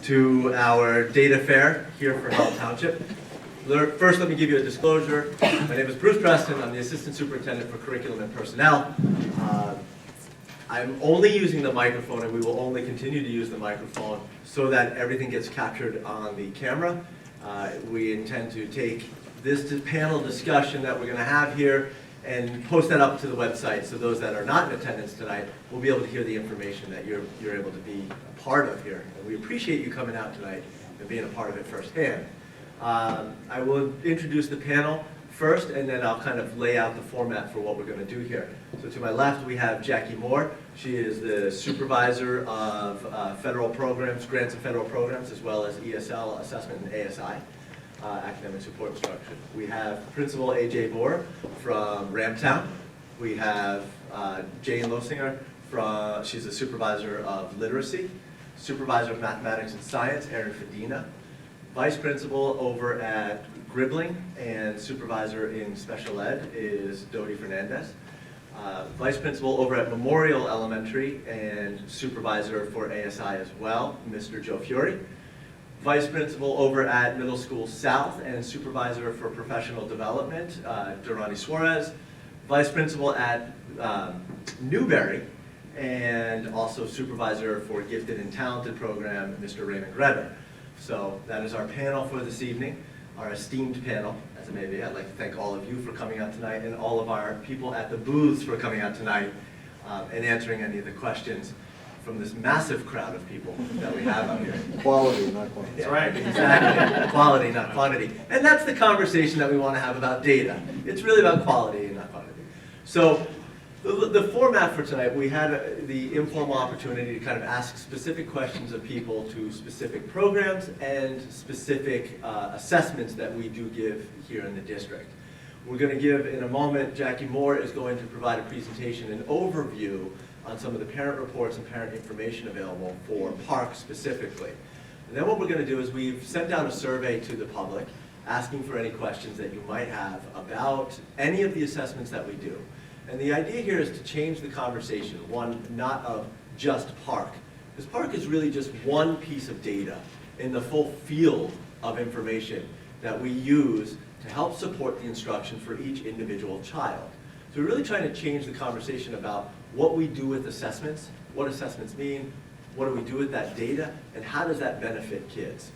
to our data fair here for Howell Township. First, let me give you a disclosure. My name is Bruce Preston. I'm the Assistant Superintendent for Curriculum and Personnel. I'm only using the microphone, and we will only continue to use the microphone so that everything gets captured on the camera. We intend to take this panel discussion that we're going to have here and post that up to the website, so those that are not in attendance tonight will be able to hear the information that you're able to be a part of here. And we appreciate you coming out tonight and being a part of it firsthand. I will introduce the panel first, and then I'll kind of lay out the format for what we're going to do here. So to my left, we have Jackie Moore. She is the supervisor of federal programs, grants and federal programs, as well as ESL assessment and ASI. Academic support instruction. We have Principal A.J. Moore from Ramtown. We have Jane Losinger, she's the supervisor of literacy. Supervisor of mathematics and science, Erin Fedina. Vice principal over at Gribbling and supervisor in special ed is Dodie Fernandez. Vice principal over at Memorial Elementary and supervisor for ASI as well, Mr. Joe Fiore. Vice principal over at Middle School South and supervisor for professional development, Durrani Suarez. Vice principal at Newberry and also supervisor for gifted and talented program, Mr. Raymond Redder. So that is our panel for this evening, our esteemed panel, as it may be. I'd like to thank all of you for coming out tonight and all of our people at the booths for coming out tonight and answering any of the questions from this massive crowd of people that we have out here. Quality, not quantity. That's right, exactly. Quality, not quantity. And that's the conversation that we want to have about data. It's really about quality and not quantity. So the format for tonight, we had the informal opportunity to kind of ask specific questions of people to specific programs and specific assessments that we do give here in the district. We're going to give, in a moment, Jackie Moore is going to provide a presentation, an overview on some of the parent reports and parent information available for PARCC specifically. And then what we're going to do is we've sent out a survey to the public asking for any questions that you might have about any of the assessments that we do. And the idea here is to change the conversation, one not of just PARCC, because PARCC is really just one piece of data in the full field of information that we use to help support the instruction for each individual child. So we're really trying to change the conversation about what we do with assessments, what assessments mean, what do we do with that data, and how does that benefit kids.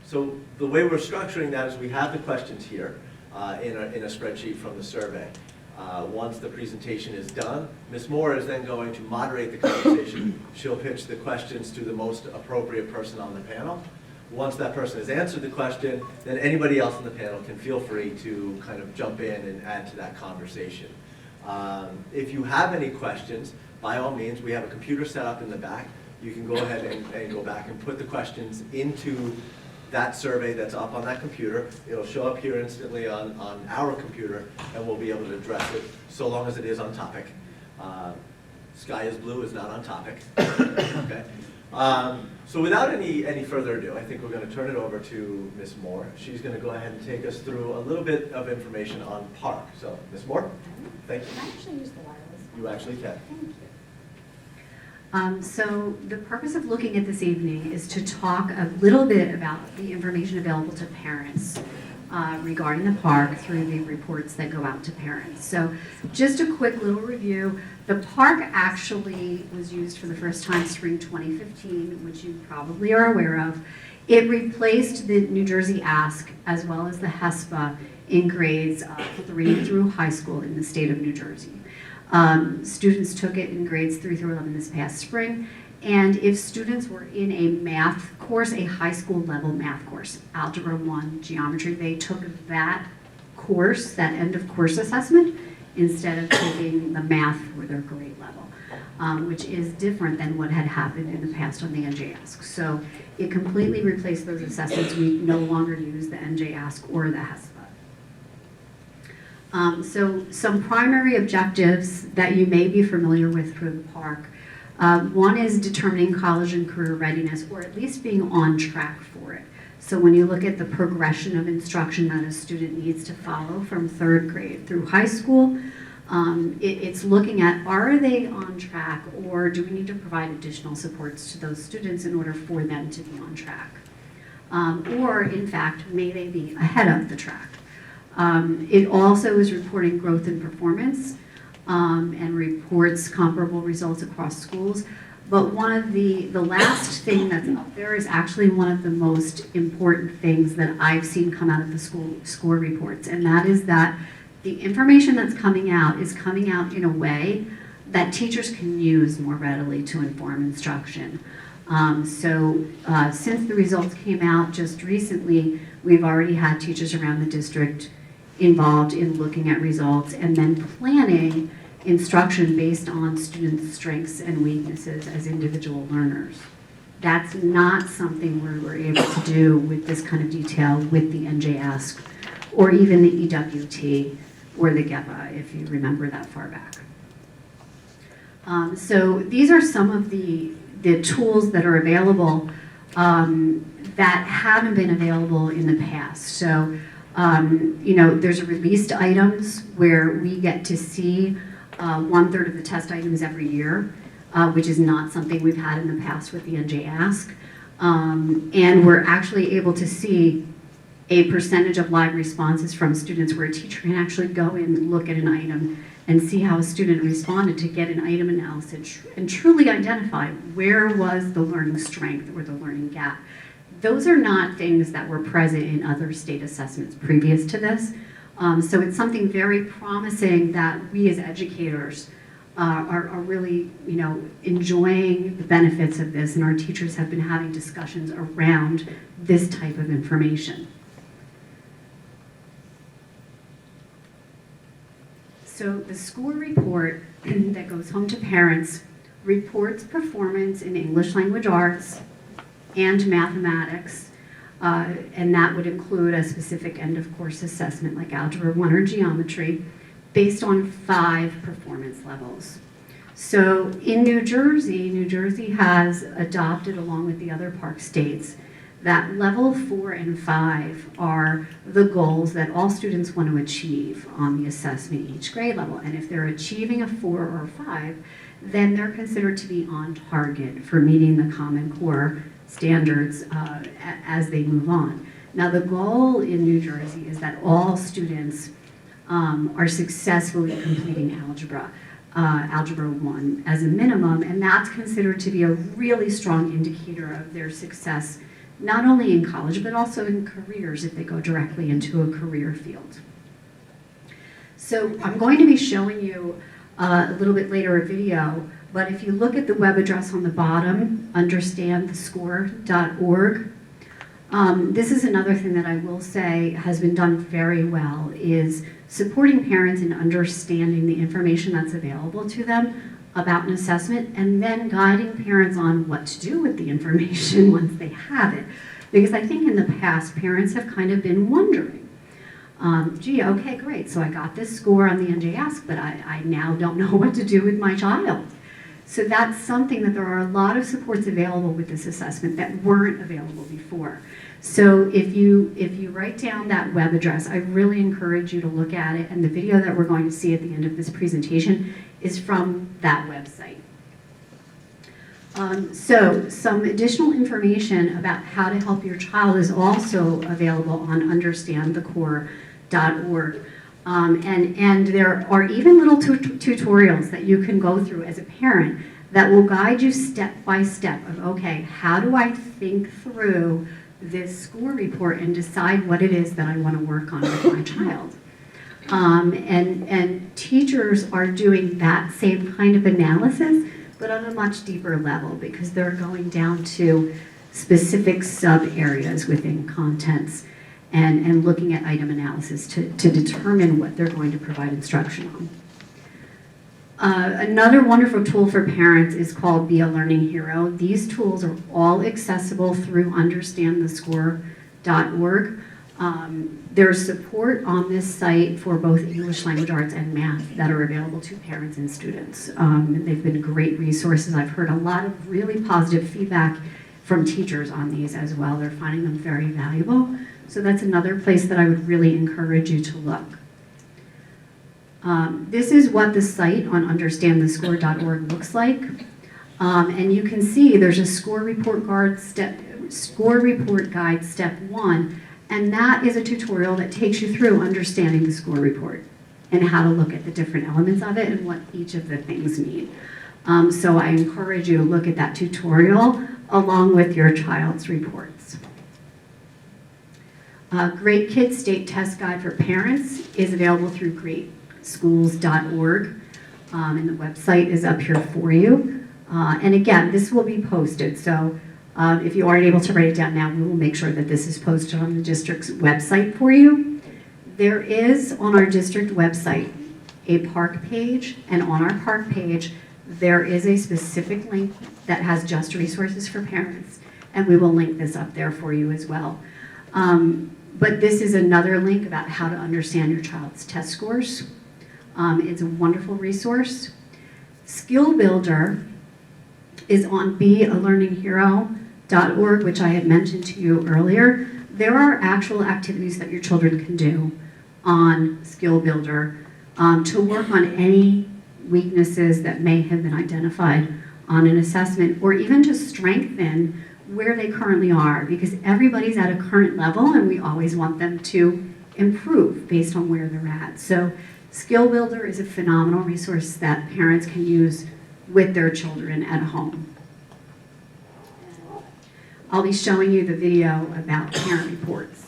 So the way we're structuring that is we have the questions here in a spreadsheet from the survey. Once the presentation is done, Ms. Moore is then going to moderate the conversation. She'll pitch the questions to the most appropriate person on the panel. Once that person has answered the question, then anybody else on the panel can feel free to kind of jump in and add to that conversation. If you have any questions, by all means, we have a computer set up in the back. You can go ahead and go back and put the questions into that survey that's up on that computer. It'll show up here instantly on our computer, and we'll be able to address it so long as it is on topic. Sky is blue is not on topic. Okay. So without any further ado, I think we're going to turn it over to Ms. Moore. She's going to go ahead and take us through a little bit of information on PARCC. So, Ms. Moore, thank you. Can I actually use the wireless one? You actually can. Thank you. So the purpose of looking at this evening is to talk a little bit about the information available to parents regarding the PARCC through the reports that go out to parents. So just a quick little review. The PARCC actually was used for the first time spring 2015, which you probably are aware of. It replaced the New Jersey ASC as well as the HESPA in grades 3 through high school in the state of New Jersey. Students took it in grades 3 through 11 this past spring, and if students were in a math course, a high school level math course, Algebra 1, Geometry, they took that course, that end of course assessment, instead of taking the math for their grade level, which is different than what had happened in the past on the NJ-ASC. So it completely replaced those assessments. We no longer use the NJ-ASC or the HESPA. So some primary objectives that you may be familiar with for the PARCC. One is determining college and career readiness, or at least being on track for it. So when you look at the progression of instruction that a student needs to follow from 3rd grade through high school, It's looking at, are they on track, or do we need to provide additional supports to those students in order for them to be on track? Or, in fact, may they be ahead of the track? It also is reporting growth in performance and reports comparable results across schools. But one of the last thing that's up there is actually one of the most important things that I've seen come out of the school score reports, and that is that the information that's coming out is coming out in a way that teachers can use more readily to inform instruction. Since the results came out just recently, we've already had teachers around the district involved in looking at results and then planning instruction based on students' strengths and weaknesses as individual learners. That's not something we're able to do with this kind of detail with the NJASC or even the EWT or the GEPA, if you remember that far back. So these are some of the tools that are available that haven't been available in the past. So, there's released items where we get to see 1/3 of the test items every year, which is not something we've had in the past with the NJASC. And we're actually able to see a percentage of live responses from students where a teacher can actually go in and look at an item and see how a student responded to get an item analysis and truly identify where was the learning strength or the learning gap. Those are not things that were present in other state assessments previous to this. So it's something very promising that we as educators are really, enjoying the benefits of this, and our teachers have been having discussions around this type of information. So the school report that goes home to parents reports performance in English language arts and mathematics, and that would include a specific end of course assessment like Algebra 1 or Geometry based on 5 performance levels. So in New Jersey has adopted, along with the other PARCC states, that level 4 and 5 are the goals that all students want to achieve on the assessment each grade level. And if they're achieving a 4 or a 5, then they're considered to be on target for meeting the Common Core standards as they move on. Now the goal in New Jersey is that all students are successfully completing Algebra 1 as a minimum, and that's considered to be a really strong indicator of their success, not only in college, but also in careers if they go directly into a career field. So I'm going to be showing you a little bit later a video, but if you look at the web address on the bottom, understandthescore.org, this is another thing that I will say has been done very well, is supporting parents in understanding the information that's available to them about an assessment, and then guiding parents on what to do with the information once they have it. Because I think in the past, parents have kind of been wondering, gee, okay, great, so I got this score on the NJASC, but I now don't know what to do with my child. So that's something that there are a lot of supports available with this assessment that weren't available before. So if you write down that web address, I really encourage you to look at it, and the video that we're going to see at the end of this presentation is from that website. So some additional information about how to help your child is also available on understandthecore.org. And there are even little tutorials that you can go through as a parent that will guide you step by step of, okay, how do I think through this score report and decide what it is that I want to work on with my child. And teachers are doing that same kind of analysis, but on a much deeper level, because they're going down to specific sub-areas within contents and looking at item analysis to determine what they're going to provide instruction on. Another wonderful tool for parents is called Be a Learning Hero. These tools are all accessible through understandthescore.org. There's support on this site for both English language arts and math that are available to parents and students. They've been great resources. I've heard a lot of really positive feedback from teachers on these as well. They're finding them very valuable. So that's another place that I would really encourage you to look. This is what the site on understandthescore.org looks like. And you can see there's a score report guide step 1, and that is a tutorial that takes you through understanding the score report and how to look at the different elements of it and what each of the things mean. So I encourage you to look at that tutorial along with your child's reports. Great Kids State Test Guide for Parents is available through greatschools.org, and the website is up here for you. And again, this will be posted, so if you aren't able to write it down now, we will make sure that this is posted on the district's website for you. There is on our district website a PARCC page, and on our PARCC page, there is a specific link that has just resources for parents, and we will link this up there for you as well. But this is another link about how to understand your child's test scores. It's a wonderful resource. Skill Builder is on bealearninghero.org, which I had mentioned to you earlier. There are actual activities that your children can do on Skill Builder to work on any weaknesses that may have been identified on an assessment, or even to strengthen where they currently are, because everybody's at a current level and we always want them to improve based on where they're at. So Skill Builder is a phenomenal resource that parents can use with their children at home. I'll be showing you the video about parent reports.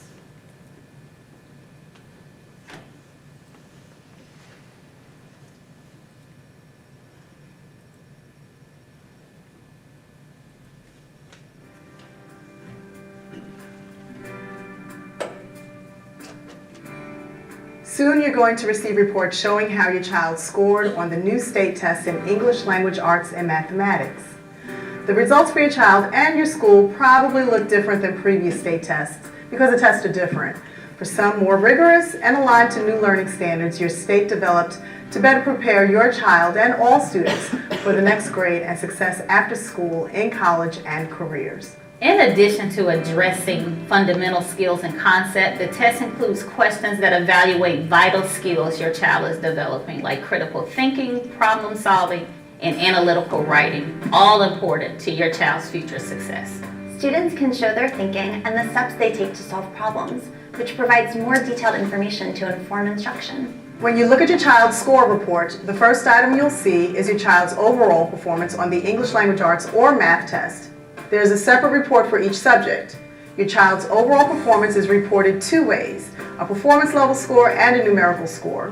Soon you're going to receive reports showing how your child scored on the new state tests in English, language arts, and mathematics. The results for your child and your school probably look different than previous state tests because the tests are different. For some, more rigorous and aligned to new learning standards your state developed to better prepare your child and all students for the next grade and success after school, in college, and careers. In addition to addressing fundamental skills and concept, the test includes questions that evaluate vital skills your child is developing, like critical thinking, problem solving, and analytical writing, all important to your child's future success. Students can show their thinking and the steps they take to solve problems, which provides more detailed information to inform instruction. When you look at your child's score report, the first item you'll see is your child's overall performance on the English language arts or math test. There is a separate report for each subject. Your child's overall performance is reported 2 ways, a performance level score and a numerical score.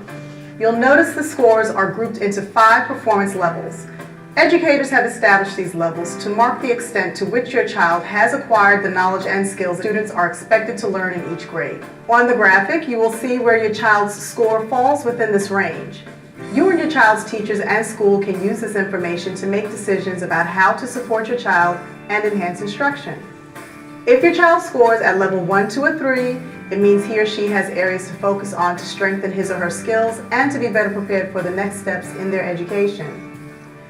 You'll notice the scores are grouped into 5 performance levels. Educators have established these levels to mark the extent to which your child has acquired the knowledge and skills students are expected to learn in each grade. On the graphic, you will see where your child's score falls within this range. You and your child's teachers and school can use this information to make decisions about how to support your child and enhance instruction. If your child scores at level 1, 2, or 3, it means he or she has areas to focus on to strengthen his or her skills and to be better prepared for the next steps in their education.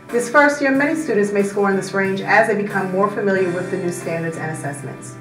This first year, many students may score in this range as they become more familiar with the new standards and assessments.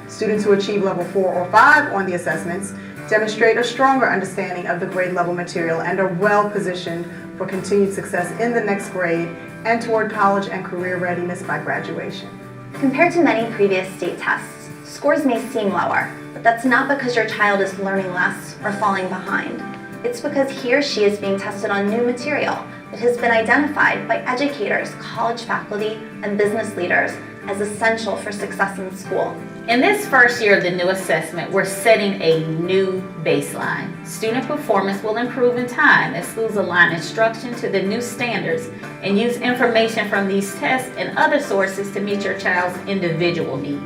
Students who achieve level 4 or 5 on the assessments demonstrate a stronger understanding of the grade level material and are well positioned for continued success in the next grade and toward college and career readiness by graduation. Compared to many previous state tests, scores may seem lower, but that's not because your child is learning less or falling behind. It's because he or she is being tested on new material that has been identified by educators, college faculty, and business leaders as essential for success in school. In this first year of the new assessment, we're setting a new baseline. Student performance will improve in time as schools align instruction to the new standards and use information from these tests and other sources to meet your child's individual needs.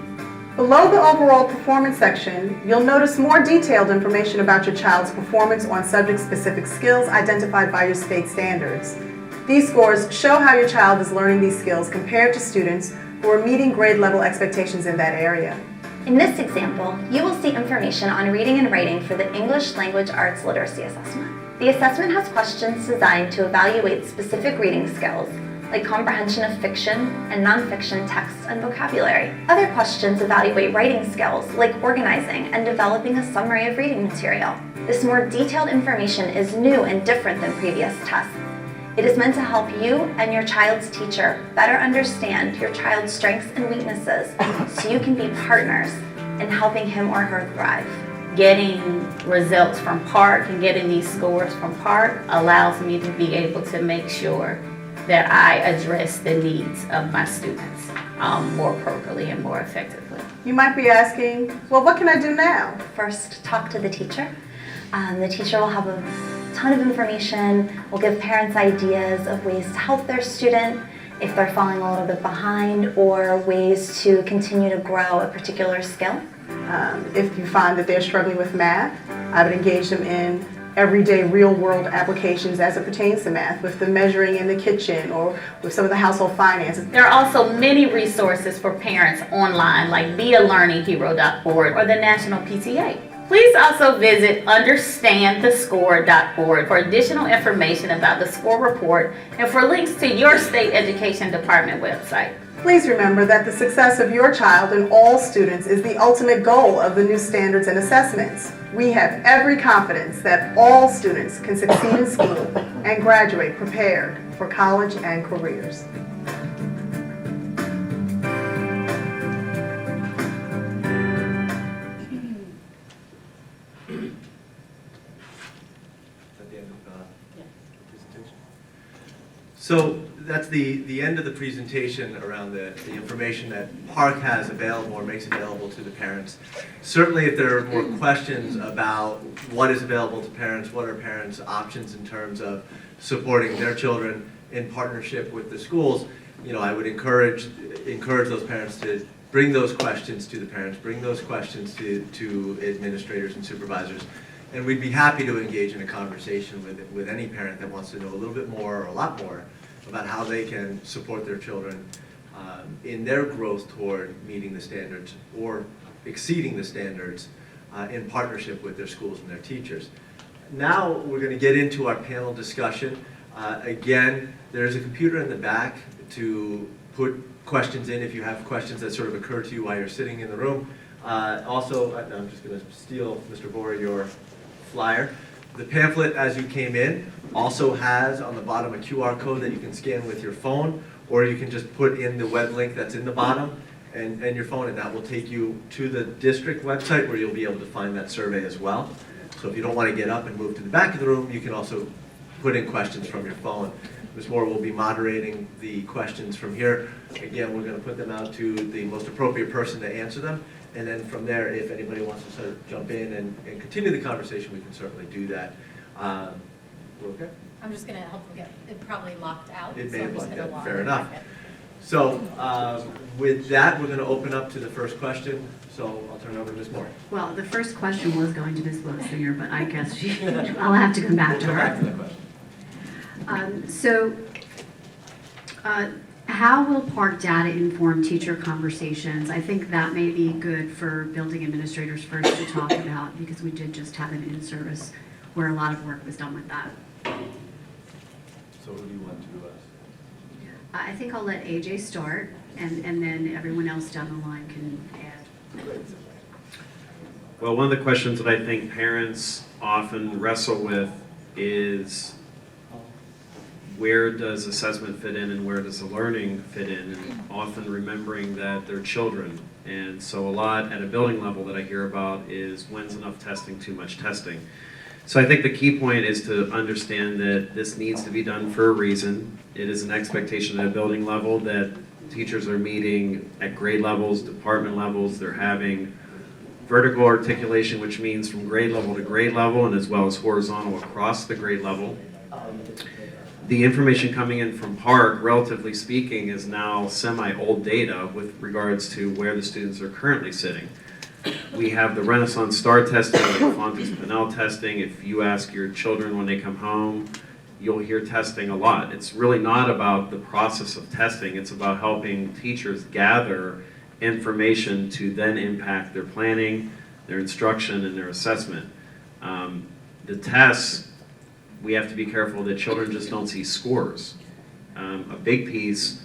Below the overall performance section, you'll notice more detailed information about your child's performance on subject-specific skills identified by your state standards. These scores show how your child is learning these skills compared to students who are meeting grade level expectations in that area. In this example, you will see information on reading and writing for the English Language Arts Literacy Assessment. The assessment has questions designed to evaluate specific reading skills, like comprehension of fiction and nonfiction texts and vocabulary. Other questions evaluate writing skills, like organizing and developing a summary of reading material. This more detailed information is new and different than previous tests. It is meant to help you and your child's teacher better understand your child's strengths and weaknesses so you can be partners in helping him or her thrive. Getting results from PARCC and getting these scores from PARCC allows me to be able to make sure that I address the needs of my students more appropriately and more effectively. You might be asking, well, what can I do now? First, talk to the teacher. The teacher will have a ton of information, will give parents ideas of ways to help their student if they're falling a little bit behind, or ways to continue to grow a particular skill. If you find that they're struggling with math, I would engage them in everyday real-world applications as it pertains to math, with the measuring in the kitchen or with some of the household finances. There are also many resources for parents online, like bealearninghero.org or the National PTA. Please also visit understandthescore.org for additional information about the score report and for links to your state education department website. Please remember that the success of your child and all students is the ultimate goal of the new standards and assessments. We have every confidence that all students can succeed in school and graduate prepared for college and careers. So that's the end of the presentation around the information that PARCC has available or makes available to the parents. Certainly if there are more questions about what is available to parents, what are parents' options in terms of supporting their children in partnership with the schools, I would encourage those parents to bring those questions to the parents, bring those questions to administrators and supervisors. And we'd be happy to engage in a conversation with any parent that wants to know a little bit more or a lot more about how they can support their children in their growth toward meeting the standards or exceeding the standards in partnership with their schools and their teachers. Now we're going to get into our panel discussion. Again, there's a computer in the back to put questions in if you have questions that sort of occur to you while you're sitting in the room. Also, I'm just going to steal, Mr. Borer, your flyer. The pamphlet, as you came in, also has on the bottom a QR code that you can scan with your phone, or you can just put in the web link that's in the bottom and your phone, and that will take you to the district website where you'll be able to find that survey as well. So if you don't want to get up and move to the back of the room, you can also put in questions from your phone. Ms. Moore will be moderating the questions from here. Again, we're going to put them out to the most appropriate person to answer them. And then from there, if anybody wants to sort of jump in and continue the conversation, we can certainly do that. We're okay? I'm just going to help them get it probably locked out. It may so have I'm just locked gonna out. log Fair in. enough. Okay. So with that, we're going to open up to the first question. So I'll turn it over to Ms. Moore. Well, the first question was going to Ms. Losinger, but I guess I'll have to come back to We'll come back to her. that question. How will PARCC data inform teacher conversations? I think that may be good for building administrators first to talk about, because we did just have an in-service where a lot of work was done with that. So who do you want to I think I'll let AJ start, and then everyone else down the line can add. Well, one of the questions that I think parents often wrestle with is, where does assessment fit in and where does the learning fit in, and often remembering that they're children. And so a lot at a building level that I hear about is, when's enough testing, too much testing. So I think the key point is to understand that this needs to be done for a reason. It is an expectation at a building level that teachers are meeting at grade levels, department levels. They're having vertical articulation, which means from grade level to grade level, and as well as horizontal across the grade level. The information coming in from PARCC, relatively speaking, is now semi-old data with regards to where the students are currently sitting. We have the Renaissance Star testing, the Fontes-Pinnell testing. If you ask your children when they come home, you'll hear testing a lot. It's really not about the process of testing. It's about helping teachers gather information to then impact their planning, their instruction, and their assessment. The tests, we have to be careful that children just don't see scores. a big piece,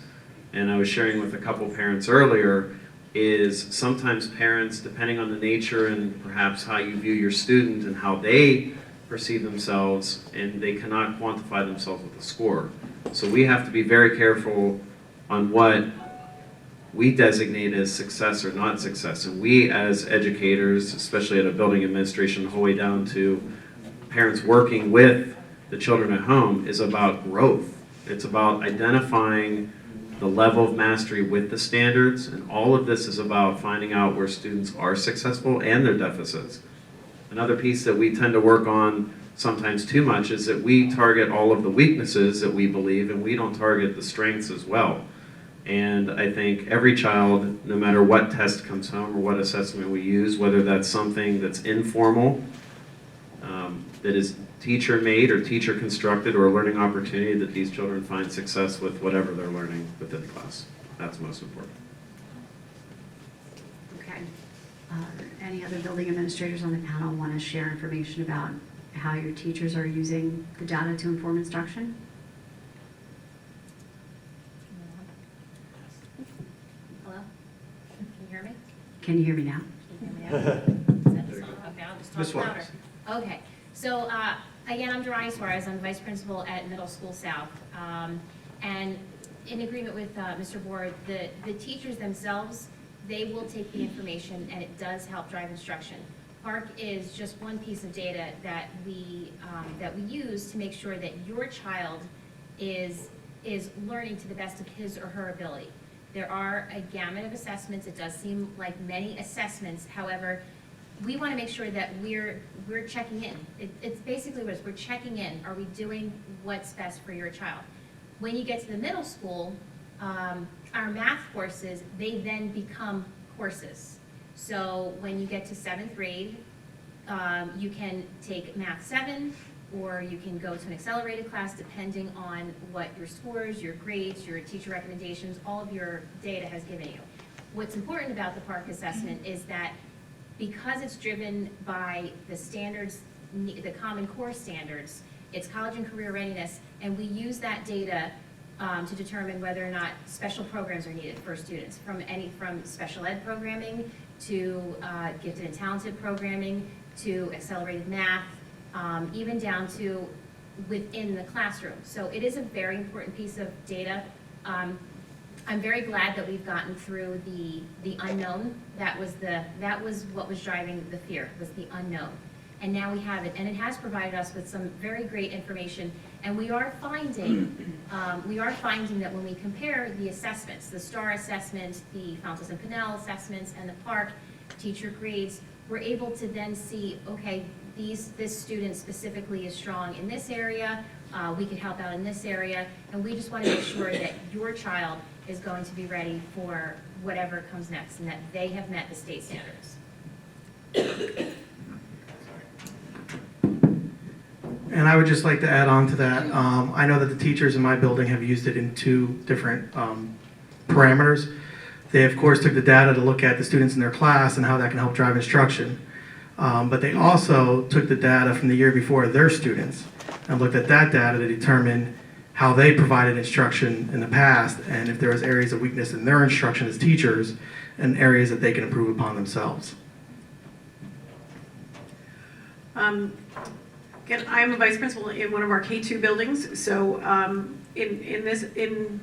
and I was sharing with a couple parents earlier, is sometimes parents, depending on the nature and perhaps how you view your student and how they perceive themselves, and they cannot quantify themselves with a score. So we have to be very careful on what we designate as success or not success. And we as educators, especially at a building administration, the whole way down to parents working with the children at home, is about growth. It's about identifying the level of mastery with the standards, and all of this is about finding out where students are successful and their deficits. Another piece that we tend to work on sometimes too much is that we target all of the weaknesses that we believe, and we don't target the strengths as well. And I think every child, no matter what test comes home or what assessment we use, whether that's something that's informal, that is teacher-made or teacher-constructed, or a learning opportunity, that these children find success with whatever they're learning within the class. That's most important. Okay. Any other building administrators on the panel want to share information about how your teachers are using the data to inform instruction? Hello? Can you hear me? Can you hear me now? Can you hear me now? Is that the song? Okay, I'll just talk Ms. louder. Suarez. Okay, so again, I'm Durrani Suarez. I'm Vice Principal at Middle School South. And in agreement with Mr. Board, the teachers themselves, they will take the information and it does help drive instruction. PARCC is just one piece of data that we use to make sure that your child is learning to the best of his or her ability. There are a gamut of assessments. It does seem like many assessments. However, we want to make sure that we're checking in. It's basically what it is. We're checking in. Are we doing what's best for your child? When you get to the middle school, our math courses, they then become courses. So when you get to 7th grade, you can take Math 7, or you can go to an accelerated class depending on what your scores, your grades, your teacher recommendations, all of your data has given you. What's important about the PARCC assessment is that because it's driven by the standards, the Common Core standards, it's college and career readiness, and we use that data to determine whether or not special programs are needed for students, from special ed programming to gifted and talented programming to accelerated math, even down to within the classroom. So it is a very important piece of data. I'm very glad that we've gotten through the unknown. That was what was driving the fear, was the unknown. And now we have it, and it has provided us with some very great information. And we are finding that when we compare the assessments, the STAR assessment, the Fountas and Pinnell assessments, and the PARCC teacher grades, we're able to then see, okay, this student specifically is strong in this area. We can help out in this area, and we just want to make sure that your child is going to be ready for whatever comes next, and that they have met the state standards. And I would just like to add on to that. I know that the teachers in my building have used it in 2 different parameters. They, of course, took the data to look at the students in their class and how that can help drive instruction. But they also took the data from the year before their students and looked at that data to determine how they provided instruction in the past, and if there was areas of weakness in their instruction as teachers and areas that they can improve upon themselves. Again, I'm a vice principal in one of our K2 buildings, so in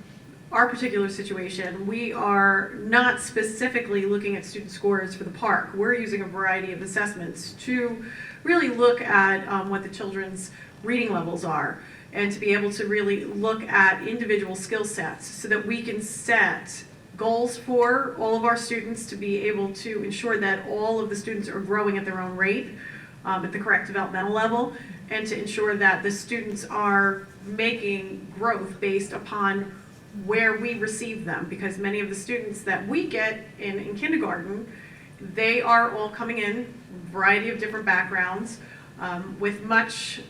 our particular situation, we are not specifically looking at student scores for the PARCC. We're using a variety of assessments to really look at what the children's reading levels are, and to be able to really look at individual skill sets so that we can set goals for all of our students to be able to ensure that all of the students are growing at their own rate, at the correct developmental level, and to ensure that the students are making growth based upon where we receive them, because many of the students that we get in kindergarten, they are all coming in, a variety of different backgrounds, with much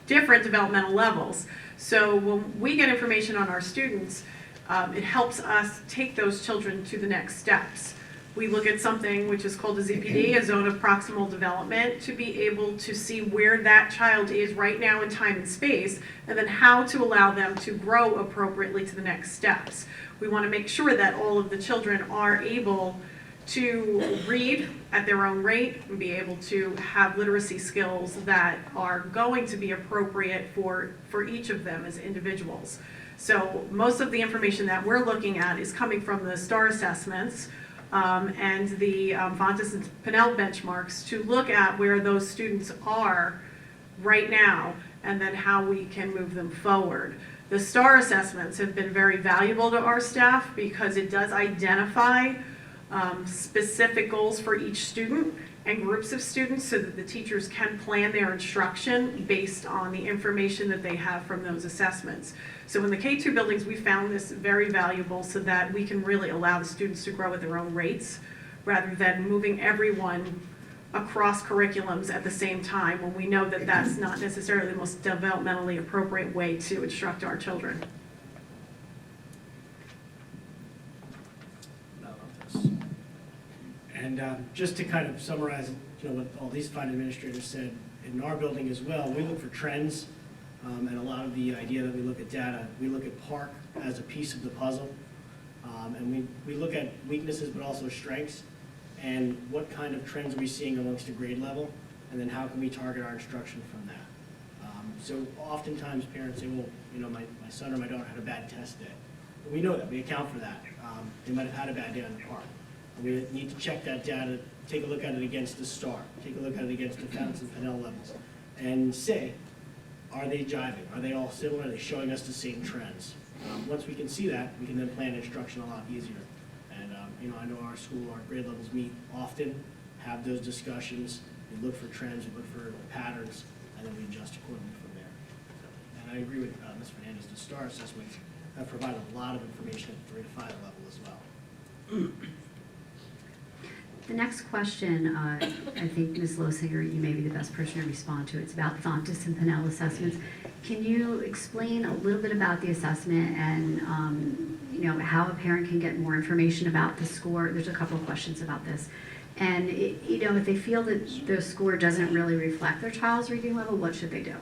different developmental levels. So when we get information on our students, it helps us take those children to the next steps. We look at something which is called a ZPD, a zone of proximal development, to be able to see where that child is right now in time and space, and then how to allow them to grow appropriately to the next steps. We want to make sure that all of the children are able to read at their own rate and be able to have literacy skills that are going to be appropriate for each of them as individuals. So most of the information that we're looking at is coming from the STAR assessments and the Fontes and Pinnell benchmarks to look at where those students are right now and then how we can move them forward. The STAR assessments have been very valuable to our staff because it does identify specific goals for each student and groups of students so that the teachers can plan their instruction based on the information that they have from those assessments. So in the K-2 buildings, we found this very valuable so that we can really allow the students to grow at their own rates rather than moving everyone across curriculums at the same time when we know that that's not necessarily the most developmentally appropriate way to instruct our children. And just to kind of summarize, what all these fine administrators said, in our building as well, we look for trends, and a lot of the idea that we look at data, we look at PARCC as a piece of the puzzle, and we look at weaknesses but also strengths, and what kind of trends are we seeing amongst a grade level, and then how can we target our instruction from that. So oftentimes parents say, well, my son or my daughter had a bad test day. But we know that, we account for that. They might have had a bad day on the PARCC. We need to check that data, take a look at it against the STAR, take a look at it against the Fontes and Pinnell levels, and say, are they jiving? Are they all similar? Are they showing us the same trends? Once we can see that, we can then plan instruction a lot easier. And I know our school, our grade levels meet often, have those discussions, we look for trends, we look for patterns, and then we adjust accordingly from there. And I agree with Ms. Fernandez, the STAR assessments have provided a lot of information at the 3 to 5 level as well. The next question, I think Ms. Losinger, you may be the best person to respond to. It's about Fontes and Pinnell assessments. Can you explain a little bit about the assessment and how a parent can get more information about the score? There's a couple of questions about this. And if they feel that the score doesn't really reflect their child's reading level, what should they do?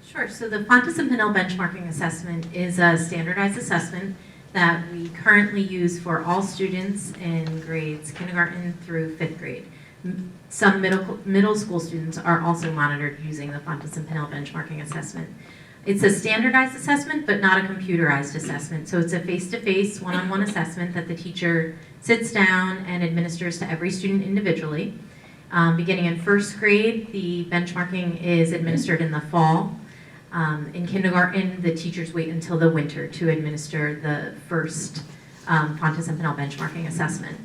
Sure. So the Fontes and Pinnell benchmarking assessment is a standardized assessment that we currently use for all students in grades kindergarten through 5th grade. Some middle school students are also monitored using the Fontes and Pinnell benchmarking assessment. It's a standardized assessment, but not a computerized assessment. So it's a face-to-face, one-on-one assessment that the teacher sits down and administers to every student individually. Beginning in 1st grade, the benchmarking is administered in the fall. In kindergarten, the teachers wait until the winter to administer the first Fontes and Pinnell benchmarking assessment.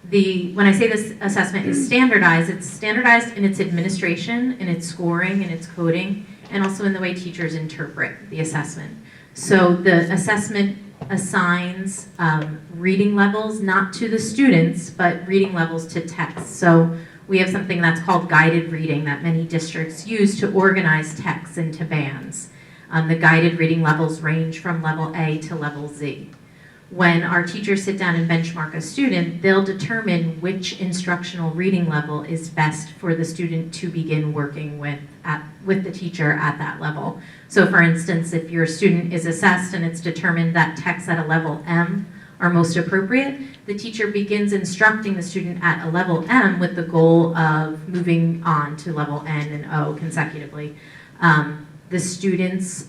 When I say this assessment is standardized, it's standardized in its administration, in its scoring, in its coding, and also in the way teachers interpret the assessment. So the assessment assigns reading levels, not to the students, but reading levels to text. So we have something that's called guided reading that many districts use to organize texts into bands. The guided reading levels range from level A to level Z. When our teachers sit down and benchmark a student, they'll determine which instructional reading level is best for the student to begin working with the teacher at that level. So for instance, if your student is assessed and it's determined that texts at a level M are most appropriate, the teacher begins instructing the student at a level M with the goal of moving on to level N and O consecutively. The students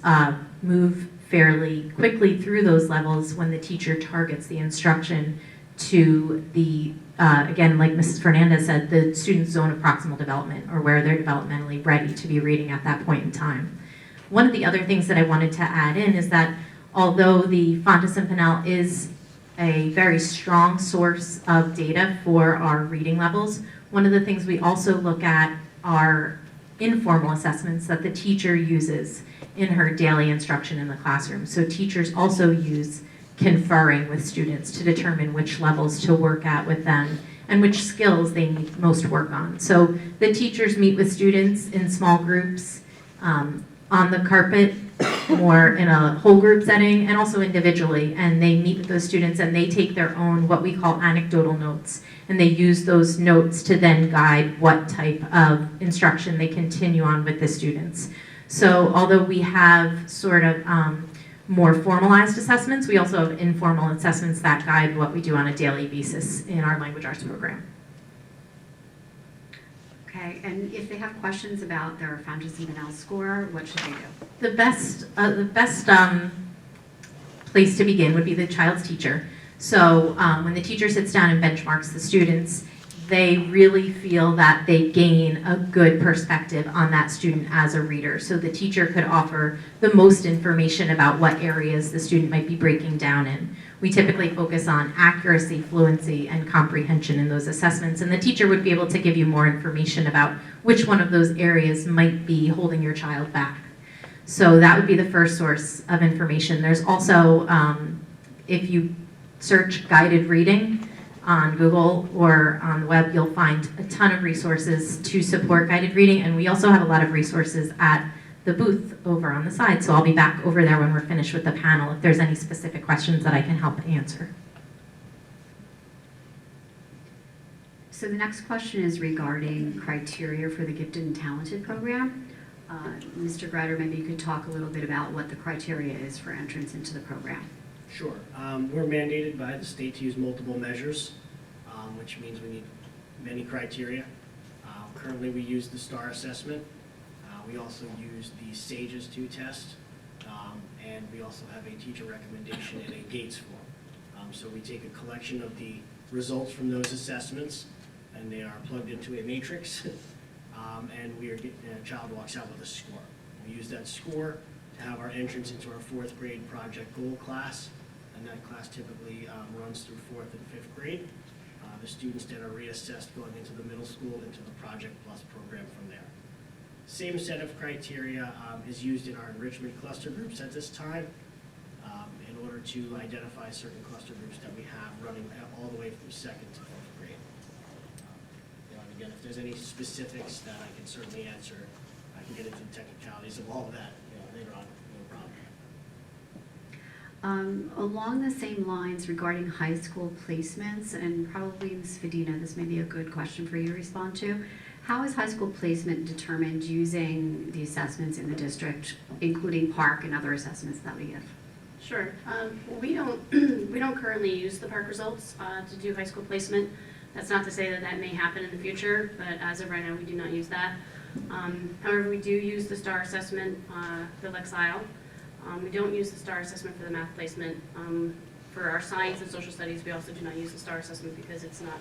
move fairly quickly through those levels when the teacher targets the instruction to the, again, like Mrs. Fernandez said, the student's zone of proximal development, or where they're developmentally ready to be reading at that point in time. One of the other things that I wanted to add in is that although the Fontes and Pinnell is a very strong source of data for our reading levels, one of the things we also look at are informal assessments that the teacher uses in her daily instruction in the classroom. So teachers also use conferring with students to determine which levels to work at with them and which skills they need most work on. So the teachers meet with students in small groups on the carpet more in a whole group setting and also individually. And they meet with those students and they take their own, what we call anecdotal notes. And they use those notes to then guide what type of instruction they continue on with the students. So although we have sort of more formalized assessments, we also have informal assessments that guide what we do on a daily basis in our language arts program. Okay, and if they have questions about their Fountas and Pinnell score, what should they do? The best place to begin would be the child's teacher. So when the teacher sits down and benchmarks the students, they really feel that they gain a good perspective on that student as a reader. So the teacher could offer the most information about what areas the student might be breaking down in. We typically focus on accuracy, fluency, and comprehension in those assessments, and the teacher would be able to give you more information about which one of those areas might be holding your child back. So that would be the first source of information. There's also, if you search guided reading on Google or on the web, you'll find a ton of resources to support guided reading, and we also have a lot of resources at the booth over on the side, so I'll be back over there when we're finished with the panel if there's any specific questions that I can help answer. So the next question is regarding criteria for the Gifted and Talented program. Mr. Grutter, maybe you could talk a little bit about what the criteria is for entrance into the program. Sure. We're mandated by the state to use multiple measures, which means we need many criteria. Currently, we use the STAR assessment. We also use the SAGES 2 test, and we also have a teacher recommendation and a Gates form. So we take a collection of the results from those assessments, and they are plugged into a matrix, and a child walks out with a score. We use that score to have our entrance into our 4th grade project goal class, and that class typically runs through 4th and 5th grade. The students then are reassessed going into the middle school, into the Project Plus program from there. Same set of criteria is used in our enrichment cluster groups at this time in order to identify certain cluster groups that we have running all the way from 2nd to 4th grade. And again, if there's any specifics that I can certainly answer, I can get into the technicalities of all of that later on, no problem. Along the same lines regarding high school placements, and probably Ms. Fedina, this may be a good question for you to respond to. How is high school placement determined using the assessments in the district, including PARCC and other assessments that we give? Sure. We don't currently use the PARCC results to do high school placement. That's not to say that that may happen in the future, but as of right now, we do not use that. However, we do use the STAR assessment, the Lexile. We don't use the STAR assessment for the math placement. For our science and social studies, we also do not use the STAR assessment because it's not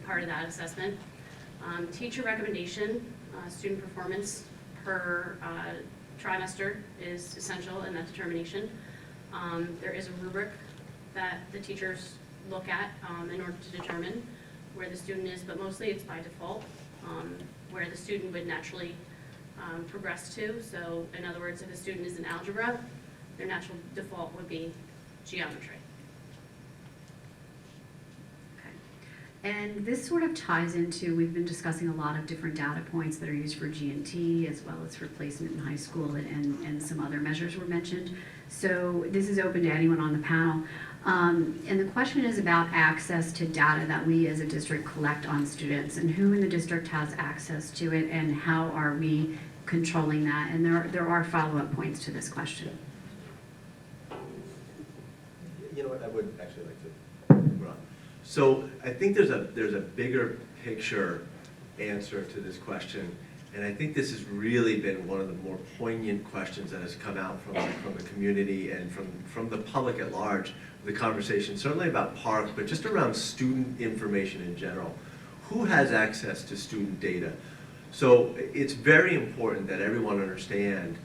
part of that assessment. Teacher recommendation, student performance per trimester is essential in that determination. There is a rubric that the teachers look at in order to determine where the student is, but mostly it's by default, where the student would naturally progress to. So in other words, if a student is in algebra, their natural default would be geometry. And this sort of ties into, we've been discussing a lot of different data points that are used for G&T as well as for placement in high school, and some other measures were mentioned. So this is open to anyone on the panel. And the question is about access to data that we as a district collect on students, and who in the district has access to it, and how are we controlling that? And there are follow-up points to this question. You know what, I would actually like to run. So I think there's a bigger picture answer to this question, and I think this has really been one of the more poignant questions that has come out from the community and from the public at large, the conversation, certainly about PARCC, but just around student information in general. Who has access to student data? So it's very important that everyone understand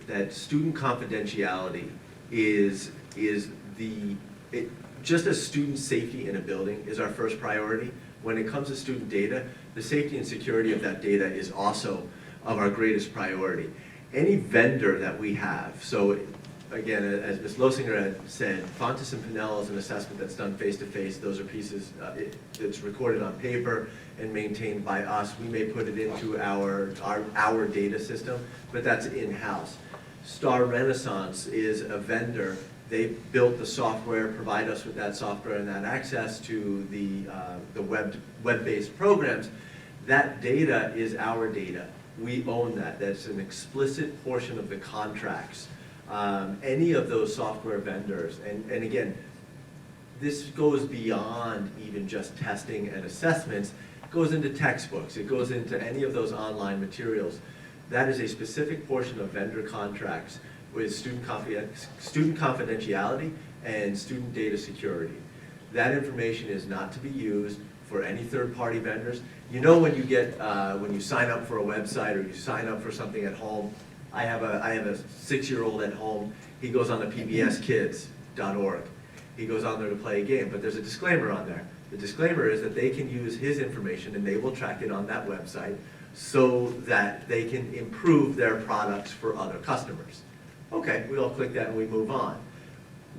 that student confidentiality is just as student safety in a building is our first priority. When it comes to student data, the safety and security of that data is also of our greatest priority. Any vendor that we have, so again, as Ms. Losinger had said, Fountas and Pinnell is an assessment that's done face-to-face. Those are pieces, it's recorded on paper and maintained by us. We may put it into our data system, but that's in-house. Star Renaissance is a vendor. They built the software, provide us with that software and that access to the web-based programs. That data is our data. We own that. That's an explicit portion of the contracts. Any of those software vendors, and again, this goes beyond even just testing and assessments. It goes into textbooks. It goes into any of those online materials. That is a specific portion of vendor contracts with student confidentiality and student data security. That information is not to be used for any third-party vendors. You know, when you sign up for a website or you sign up for something at home, I have a 6-year-old at home. He goes on to pbskids.org. He goes on there to play a game, but there's a disclaimer on there. The disclaimer is that they can use his information and they will track it on that website so that they can improve their products for other customers. Okay, we all click that and we move on.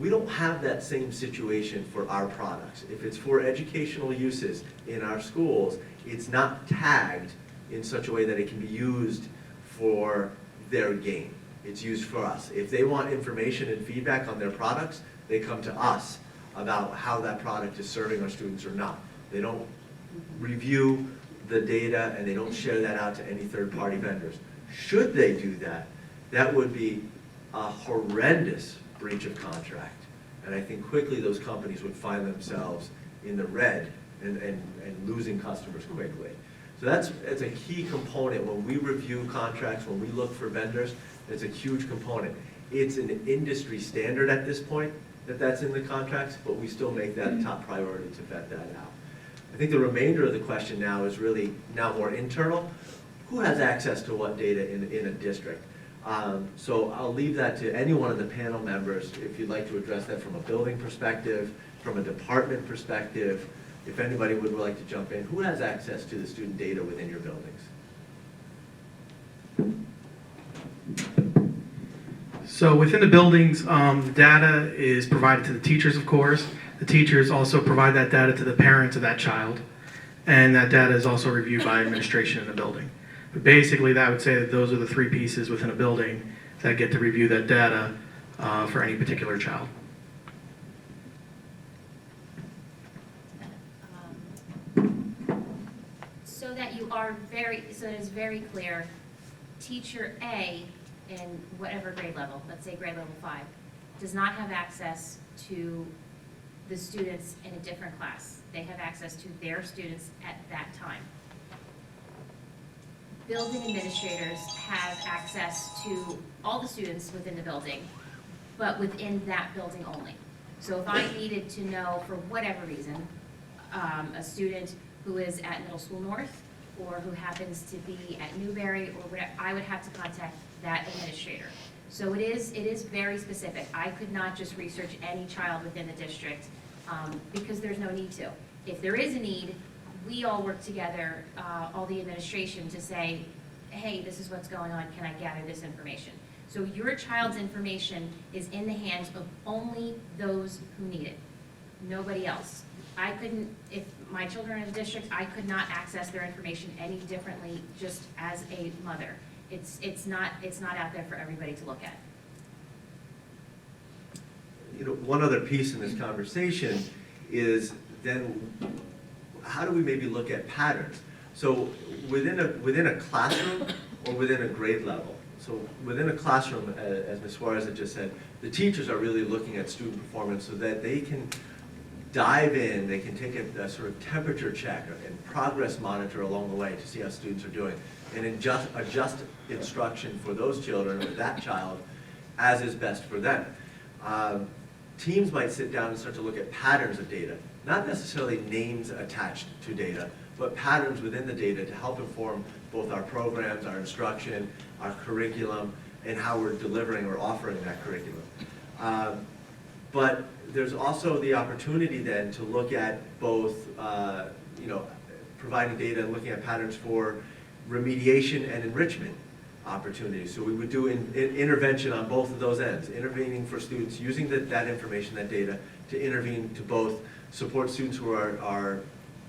We don't have that same situation for our products. If it's for educational uses in our schools, it's not tagged in such a way that it can be used for their game. It's used for us. If they want information and feedback on their products, they come to us about how that product is serving our students or not. They don't review the data and they don't share that out to any third-party vendors. Should they do that, that would be a horrendous breach of contract. And I think quickly those companies would find themselves in the red and losing customers quickly. So that's a key component when we review contracts, when we look for vendors, it's a huge component. It's an industry standard at this point that's in the contracts, but we still make that a top priority to vet that out. I think the remainder of the question now is really now more internal. Who has access to what data in a district? So I'll leave that to any one of the panel members if you'd like to address that from a building perspective, from a department perspective. If anybody would like to jump in, who has access to the student data within your buildings? So within the buildings, the data is provided to the teachers, of course. The teachers also provide that data to the parents of that child. And that data is also reviewed by administration in the building. But basically, that would say that those are the three pieces within a building that get to review that data for any particular child. So that it is very clear, teacher A in whatever grade level, let's say grade level 5, does not have access to the students in a different class. They have access to their students at that time. Building administrators have access to all the students within the building, but within that building only. So if I needed to know, for whatever reason, a student who is at Middle School North or who happens to be at Newberry or whatever, I would have to contact that administrator. So it is very specific. I could not just research any child within the district because there's no need to. If there is a need, we all work together, all the administration, to say, hey, this is what's going on, can I gather this information? So your child's information is in the hands of only those who need it, nobody else. I couldn't, if my children are in the district, I could not access their information any differently just as a mother. It's not out there for everybody to look at. You know, one other piece in this conversation is then how do we maybe look at patterns? So within a classroom or within a grade level. So within a classroom, as Ms. Suarez had just said, the teachers are really looking at student performance so that they can dive in, they can take a sort of temperature check and progress monitor along the way to see how students are doing and adjust instruction for those children or that child as is best for them. Teams might sit down and start to look at patterns of data, not necessarily names attached to data, but patterns within the data to help inform both our programs, our instruction, our curriculum, and how we're delivering or offering that curriculum. But there's also the opportunity then to look at both, providing data and looking at patterns for remediation and enrichment opportunities. So we would do intervention on both of those ends, intervening for students using that information, that data, to intervene to both support students who are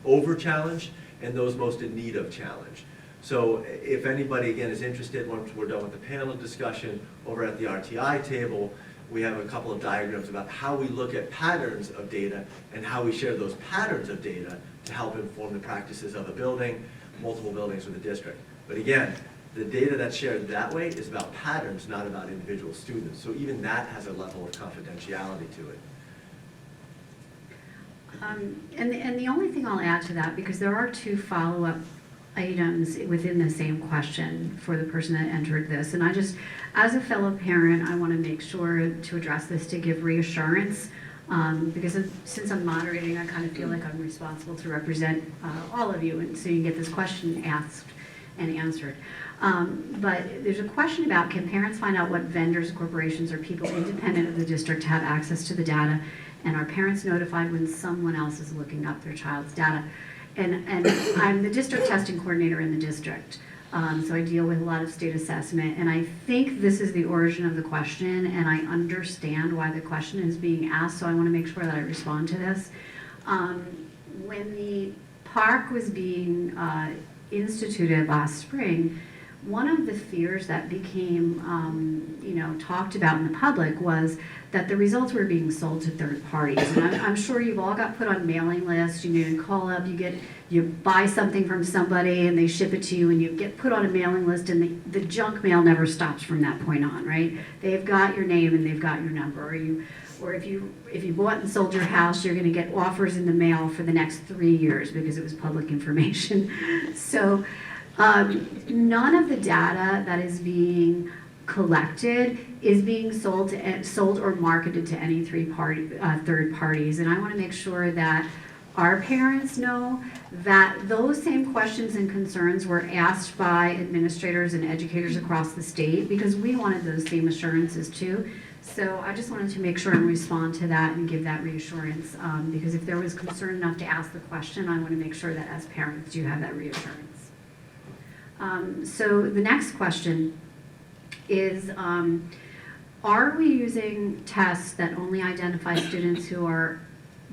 over-challenged and those most in need of challenge. So if anybody, again, is interested, once we're done with the panel discussion, over at the RTI table, we have a couple of diagrams about how we look at patterns of data and how we share those patterns of data to help inform the practices of a building, multiple buildings, or the district. But again, the data that's shared that way is about patterns, not about individual students. So even that has a level of confidentiality to it. And the only thing I'll add to that, because there are 2 follow-up items within the same question for the person that entered this, and I just, as a fellow parent, I want to make sure to address this to give reassurance, because since I'm moderating, I kind of feel like I'm responsible to represent all of you, and so you get this question asked and answered. But there's a question about, can parents find out what vendors, corporations, or people independent of the district have access to the data, and are parents notified when someone else is looking up their child's data? And I'm the district testing coordinator in the district, so I deal with a lot of state assessment, and I think this is the origin of the question, and I understand why the question is being asked, so I want to make sure that I respond to this. When the PARCC was being instituted last spring, one of the fears that became, talked about in the public was that the results were being sold to third parties. And I'm sure you've all got put on mailing lists. You call up, you buy something from somebody, and they ship it to you, and you get put on a mailing list, and the junk mail never stops from that point on, right? They've got your name and they've got your number, or if you bought and sold your house, you're going to get offers in the mail for the next 3 years because it was public information. So none of the data that is being collected is being sold or marketed to any third parties, and I want to make sure that our parents know that those same questions and concerns were asked by administrators and educators across the state, because we wanted those same assurances too. So I just wanted to make sure and respond to that and give that reassurance, because if there was concern enough to ask the question, I want to make sure that as parents you have that reassurance. So the next question is, are we using tests that only identify students who are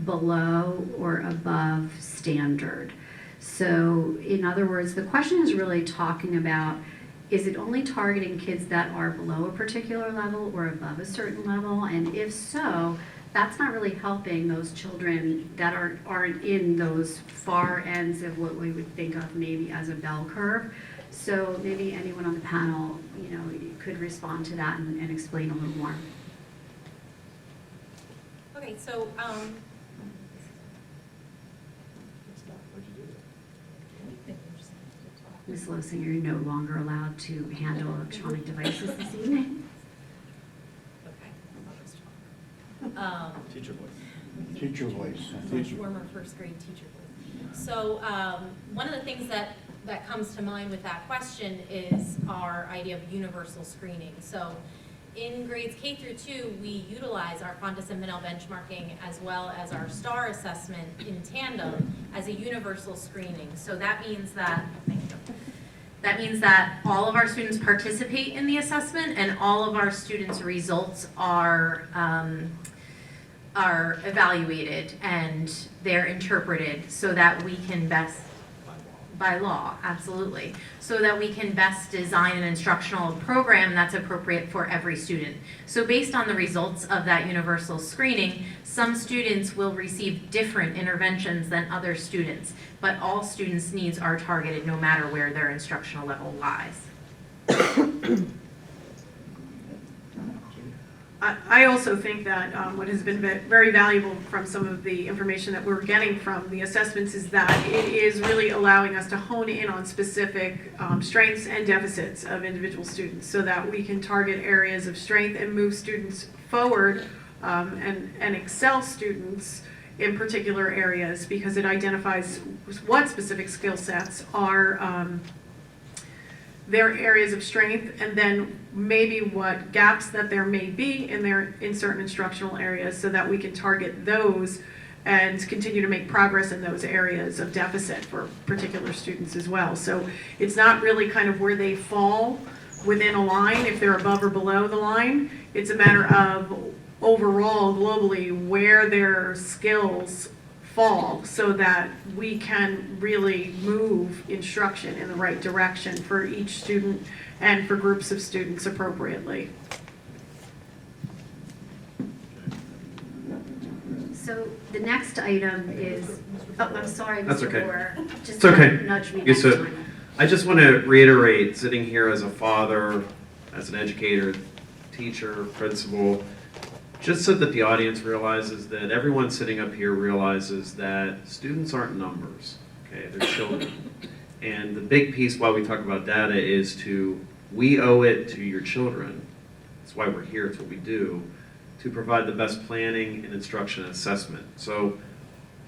below or above standard? So in other words, the question is really talking about, is it only targeting kids that are below a particular level or above a certain level? And if so, that's not really helping those children that aren't in those far ends of what we would think of maybe as a bell curve. So maybe anyone on the panel, could respond to that and explain a little more. Okay, so Ms. Losinger, you're no longer allowed to handle electronic devices this evening. Teacher voice. Teacher voice. Former first grade teacher voice. So one of the things that comes to mind with that question is our idea of universal screening. So in grades K through 2, we utilize our Fontes and Pinnell benchmarking as well as our STAR assessment in tandem as a universal screening. So that means that, That means that all of our students participate in the assessment, and all of our students' results are evaluated and they're interpreted so that we can best, by law, absolutely, so that we can best design an instructional program that's appropriate for every student. So based on the results of that universal screening, some students will receive different interventions than other students, but all students' needs are targeted no matter where their instructional level lies. I also think that what has been very valuable from some of the information that we're getting from the assessments is that it is really allowing us to hone in on specific strengths and deficits of individual students so that we can target areas of strength and move students forward and excel students in particular areas, because it identifies what specific skill sets are their areas of strength, and then maybe what gaps that there may be in certain instructional areas, so that we can target those and continue to make progress in those areas of deficit for particular students as well. So it's not really kind of where they fall within a line, if they're above or below the line. It's a matter of overall, globally, where their skills fall so that we can really move instruction in the right direction for each student and for groups of students appropriately. So the next item is, oh, I'm sorry, That's Mr. okay. Moore. Just It's okay. nudge me Yeah, next so- time. I just want to reiterate, sitting here as a father, as an educator, teacher, principal, just so that the audience realizes that everyone sitting up here realizes that students aren't numbers, okay? They're children. And the big piece while we talk about data is we owe it to your children. That's why we're here, it's what we do, to provide the best planning and instruction and assessment. So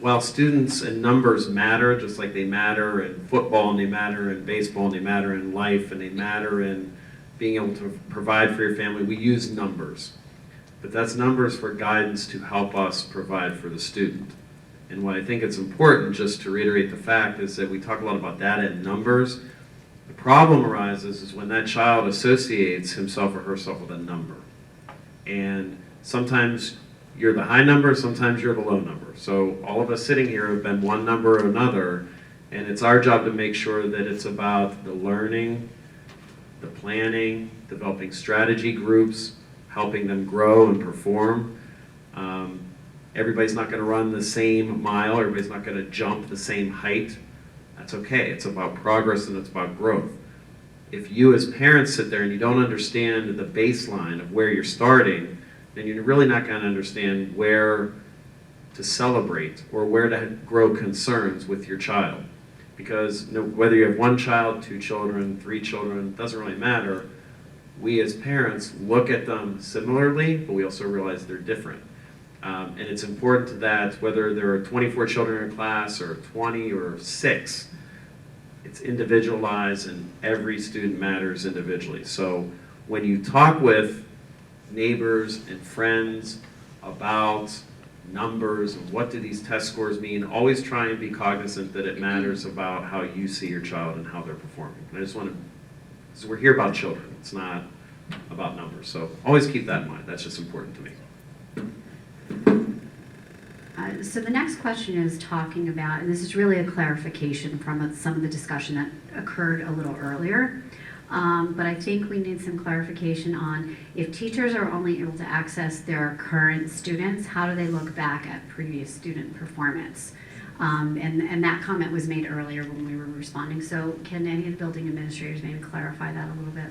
while students and numbers matter, just like they matter in football and they matter in baseball and they matter in life and they matter in being able to provide for your family, we use numbers. But that's numbers for guidance to help us provide for the student. And what I think it's important, just to reiterate the fact, is that we talk a lot about data and numbers. The problem arises is when that child associates himself or herself with a number. And sometimes you're the high number, sometimes you're the low number. So all of us sitting here have been one number or another, and it's our job to make sure that it's about the learning, the planning, developing strategy groups, helping them grow and perform. Everybody's not going to run the same mile, everybody's not going to jump the same height. That's okay, it's about progress and it's about growth. If you as parents sit there and you don't understand the baseline of where you're starting, then you're really not going to understand where to celebrate or where to grow concerns with your child. Because whether you have one child, 2 children, 3 children, it doesn't really matter. We as parents look at them similarly, but we also realize they're different. And it's important that whether there are 24 children in a class or 20 or 6, it's individualized and every student matters individually. So when you talk with neighbors and friends about numbers and what do these test scores mean, always try and be cognizant that it matters about how you see your child and how they're performing. And I just want to, so we're here about children, it's not about numbers. So always keep that in mind, that's just important to me. So the next question is talking about, and this is really a clarification from some of the discussion that occurred a little earlier, but I think we need some clarification on if teachers are only able to access their current students, how do they look back at previous student performance? And that comment was made earlier when we were responding. So can any of the building administrators maybe clarify that a little bit?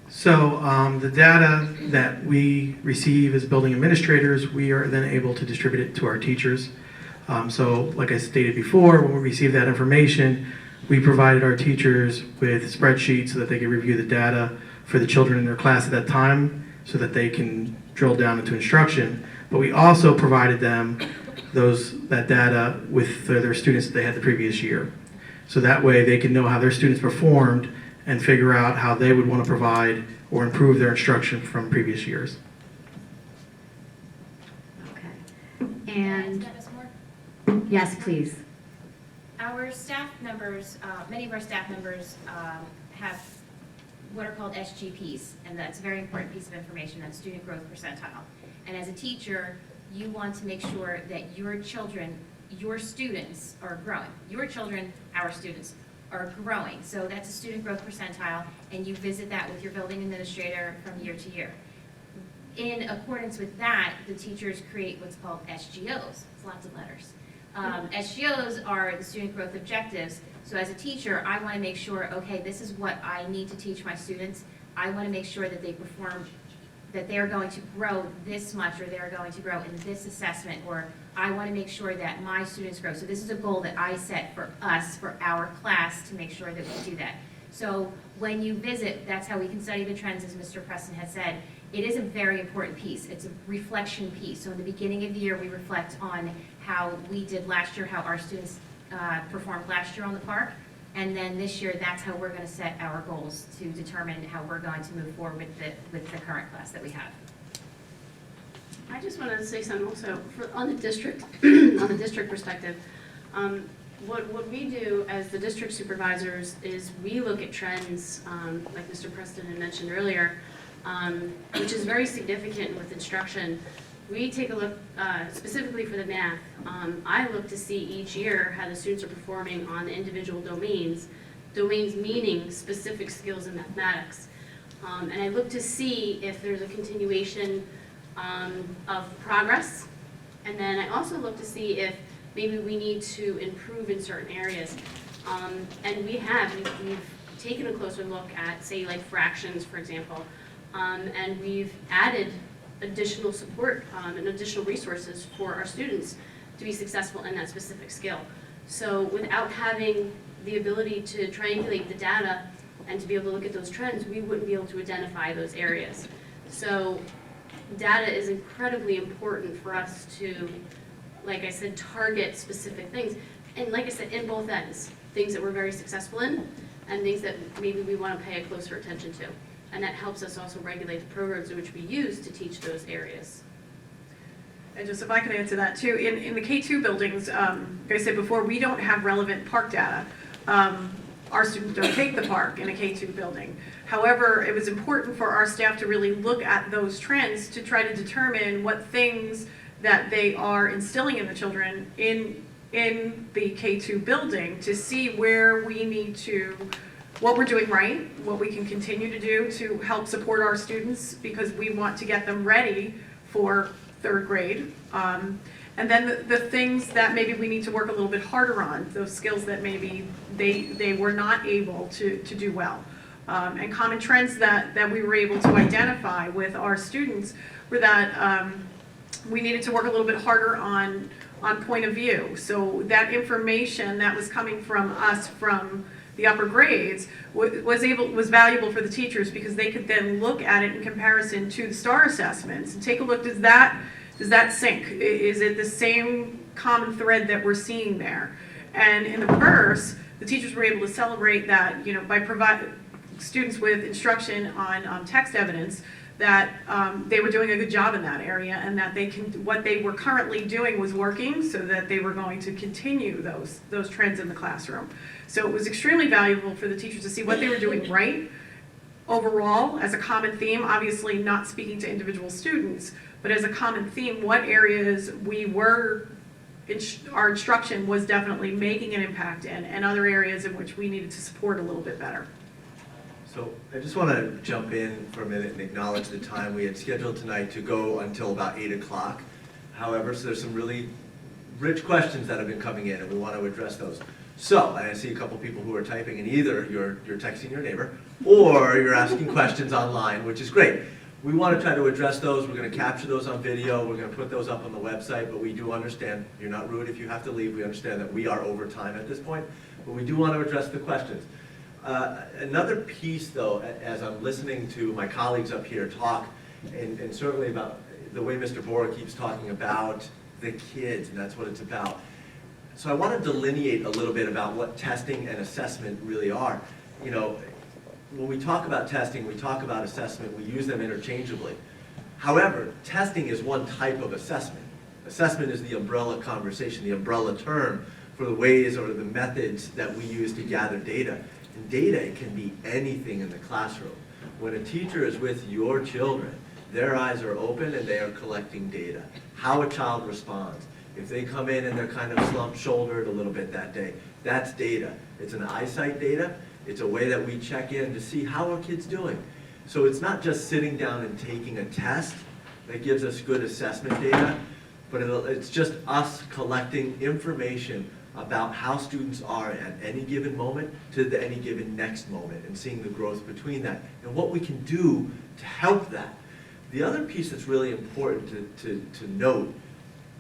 So the data that we receive as building administrators, we are then able to distribute it to our teachers. So like I stated before, when we received that information, we provided our teachers with spreadsheets so that they could review the data for the children in their class at that time so that they can drill down into instruction. But we also provided them that data with their students that they had the previous year. So that way they can know how their students performed and figure out how they would want to provide or improve their instruction from previous years. Okay. And Dennis Moore? yes, please. Our staff members, many of our staff members have what are called SGPs, and that's a very important piece of information, that's student growth percentile. And as a teacher, you want to make sure that your children, your students are growing. Your children, our students, are growing. So that's a student growth percentile, and you visit that with your building administrator from year to year. In accordance with that, the teachers create what's called SGOs. It's lots of letters. SGOs are the student growth objectives. So as a teacher, I want to make sure, okay, this is what I need to teach my students. I want to make sure that they perform, that they're going to grow this much, or they're going to grow in this assessment, or I want to make sure that my students grow. So this is a goal that I set for us, for our class, to make sure that we do that. So when you visit, that's how we can study the trends, as Mr. Preston has said. It is a very important piece. It's a reflection piece. So in the beginning of the year, we reflect on how we did last year, how our students performed last year on the park. And then this year, that's how we're going to set our goals to determine how we're going to move forward with the current class that we have. I just wanted to say something also on the district, on the district perspective. What we do as the district supervisors is we look at trends, like Mr. Preston had mentioned earlier, which is very significant with instruction. we take a look specifically for the math. I look to see each year how the students are performing on the individual domains meaning specific skills in mathematics. And I look to see if there's a continuation of progress. And then I also look to see if maybe we need to improve in certain areas. And we've taken a closer look at, say, like fractions, for example, and we've added additional support and additional resources for our students to be successful in that specific skill. So without having the ability to triangulate the data and to be able to look at those trends, we wouldn't be able to identify those areas. So data is incredibly important for us to, like I said, target specific things. And like I said, in both ends, things that we're very successful in and things that maybe we want to pay a closer attention to. And that helps us also regulate the programs in which we use to teach those areas. And just if I could answer that too, in the K2 buildings, like I said before, we don't have relevant PARCC data. Our students don't take the PARCC in a K2 building. However, it was important for our staff to really look at those trends to try to determine what things that they are instilling in the children in the K2 building to see where we need to, what we're doing right, what we can continue to do to help support our students because we want to get them ready for 3rd grade. And then the things that maybe we need to work a little bit harder on, those skills that maybe they were not able to do well. And common trends that we were able to identify with our students were that we needed to work a little bit harder on point of view. So that information that was coming from us from the upper grades was valuable for the teachers because they could then look at it in comparison to the STAR assessments and take a look, does that sync? Is it the same common thread that we're seeing there? And in the reverse, the teachers were able to celebrate that, by providing students with instruction on text evidence, that they were doing a good job in that area and that what they were currently doing was working so that they were going to continue those trends in the classroom. So it was extremely valuable for the teachers to see what they were doing right overall as a common theme, obviously not speaking to individual students, but as a common theme, what areas our instruction was definitely making an impact in and other areas in which we needed to support a little bit better. So I just want to jump in for a minute and acknowledge the time we had scheduled tonight to go until about 8 o'clock. However, so there's some really rich questions that have been coming in and we want to address those. So I see a couple people who are typing and either you're texting your neighbor or you're asking questions online, which is great. We want to try to address those. We're going to capture those on video. We're going to put those up on the website, but we do understand, you're not rude if you have to leave. We understand that we are over time at this point, but we do want to address the questions. Another piece, though, as I'm listening to my colleagues up here talk, and certainly about the way Mr. Bora keeps talking about the kids, and that's what it's about. So I want to delineate a little bit about what testing and assessment really are. When we talk about testing, we talk about assessment, we use them interchangeably. However, testing is one type of assessment. Assessment is the umbrella conversation, the umbrella term for the ways or the methods that we use to gather data. And data can be anything in the classroom. When a teacher is with your children, their eyes are open and they are collecting data. How a child responds. If they come in and they're kind of slump-shouldered a little bit that day, that's data. It's an eyesight data. It's a way that we check in to see how are kids doing. So it's not just sitting down and taking a test that gives us good assessment data, but it's just us collecting information about how students are at any given moment to any given next moment and seeing the growth between that and what we can do to help that. The other piece that's really important to note,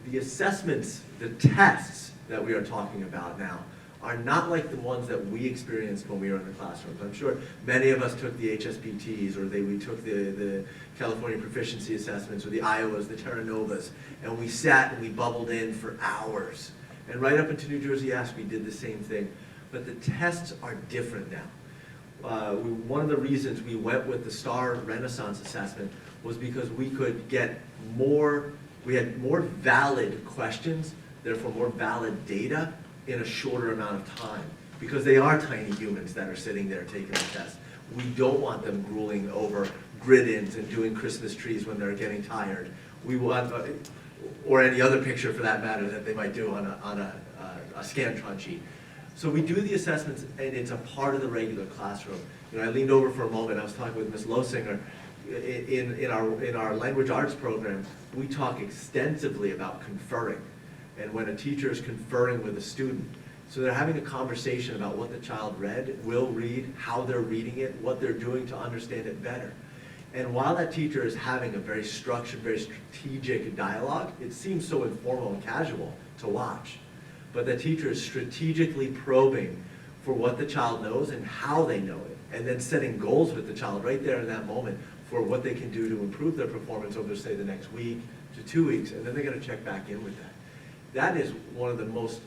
the assessments, the tests that we are talking about now are not like the ones that we experienced when we were in the classrooms. I'm sure many of us took the HSPTs or we took the California Proficiency Assessments or the Iowas, the Terra Novas, and we sat and we bubbled in for hours. And right up into New Jersey Ask, we did the same thing. But the tests are different now. One of the reasons we went with the STAR Renaissance assessment was because we could get we had more valid questions, therefore more valid data in a shorter amount of time. Because they are tiny humans that are sitting there taking the test. We don't want them grueling over grid-ins and doing Christmas trees when they're getting tired. we want, or any other picture for that matter that they might do on a Scantron sheet. So we do the assessments, and it's a part of the regular classroom. You know, I leaned over for a moment, I was talking with Ms. Losinger. In our language arts program, we talk extensively about conferring, and when a teacher is conferring with a student. So they're having a conversation about what the child read, will read, how they're reading it, what they're doing to understand it better. And while that teacher is having a very structured, very strategic dialogue, it seems so informal and casual to watch. But the teacher is strategically probing for what the child knows and how they know it, and then setting goals with the child right there in that moment for what they can do to improve their performance over, say, the next week to 2 weeks, and then they're going to check back in with that. That is one of the most,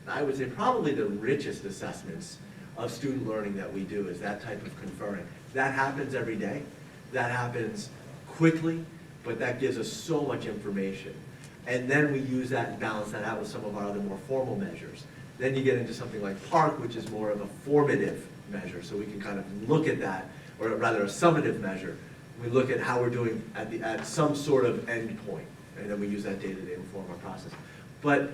I would say, probably the richest assessments of student learning that we do, is that type of conferring. That happens every day. That happens quickly, but that gives us so much information. And then we use that and balance that out with some of our other more formal measures. Then you get into something like PARCC, which is more of a formative measure, so we can kind of look at that, or rather a summative measure. We look at how we're doing at some sort of end point, and then we use that data to inform our process. But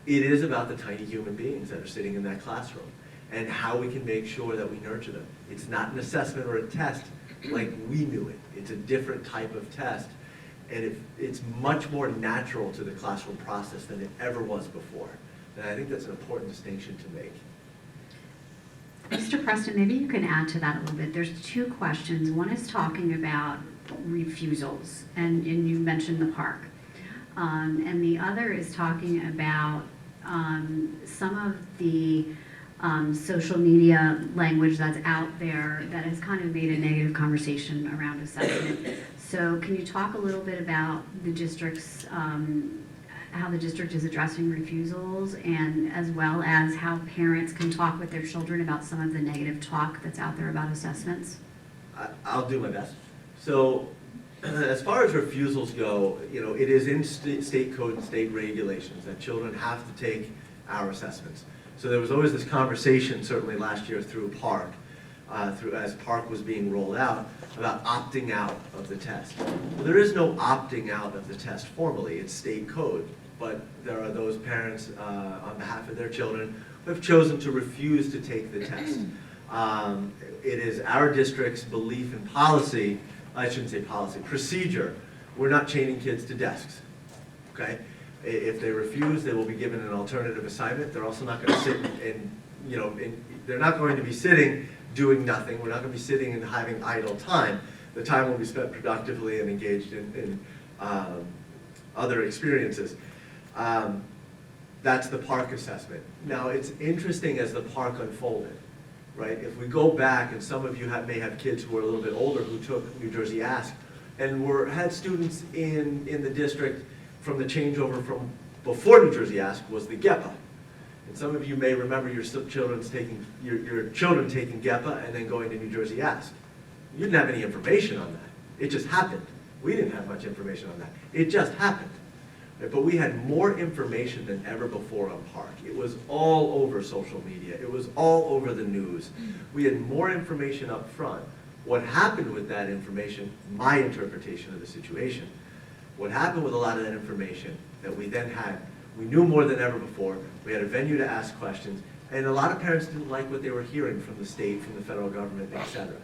it is about the tiny human beings that are sitting in that classroom, and how we can make sure that we nurture them. It's not an assessment or a test like we knew it. It's a different type of test, and it's much more natural to the classroom process than it ever was before. And I think that's an important distinction to make. Mr. Preston, maybe you can add to that a little bit. There's two questions. One is talking about refusals, and you mentioned the PARCC. And the other is talking about some of the social media language that's out there that has kind of made a negative conversation around assessment. So can you talk a little bit about the district's, how the district is addressing refusals, and as well as how parents can talk with their children about some of the negative talk that's out there about assessments? I'll do my best. So as far as refusals go, you know, it is in state code and state regulations that children have to take our assessments. So there was always this conversation, certainly last year through PARCC, as PARCC was being rolled out, about opting out of the test. Well, there is no opting out of the test formally, it's state code, but there are those parents on behalf of their children who have chosen to refuse to take the test. It is our district's belief and policy, I shouldn't say policy, procedure, we're not chaining kids to desks, okay? If they refuse, they will be given an alternative assignment. They're also not going to sit and, you know, they're not going to be sitting doing nothing. We're not going to be sitting and having idle time. The time will be spent productively and engaged in other experiences. That's the PARCC assessment. Now, it's interesting as the PARCC unfolded, right? If we go back, and some of you may have kids who are a little bit older who took New Jersey Ask, and had students in the district from the changeover from before New Jersey Ask was the GEPA. And some of you may remember your children taking GEPA and then going to New Jersey Ask. You didn't have any information on that. It just happened. We didn't have much information on that. It just happened. Right? But we had more information than ever before on PARCC. It was all over social media. It was all over the news. We had more information up front. What happened with that information, my interpretation of the situation, what happened with a lot of that information that we then had, we knew more than ever before, we had a venue to ask questions, and a lot of parents didn't like what they were hearing from the state, from the federal government, etc.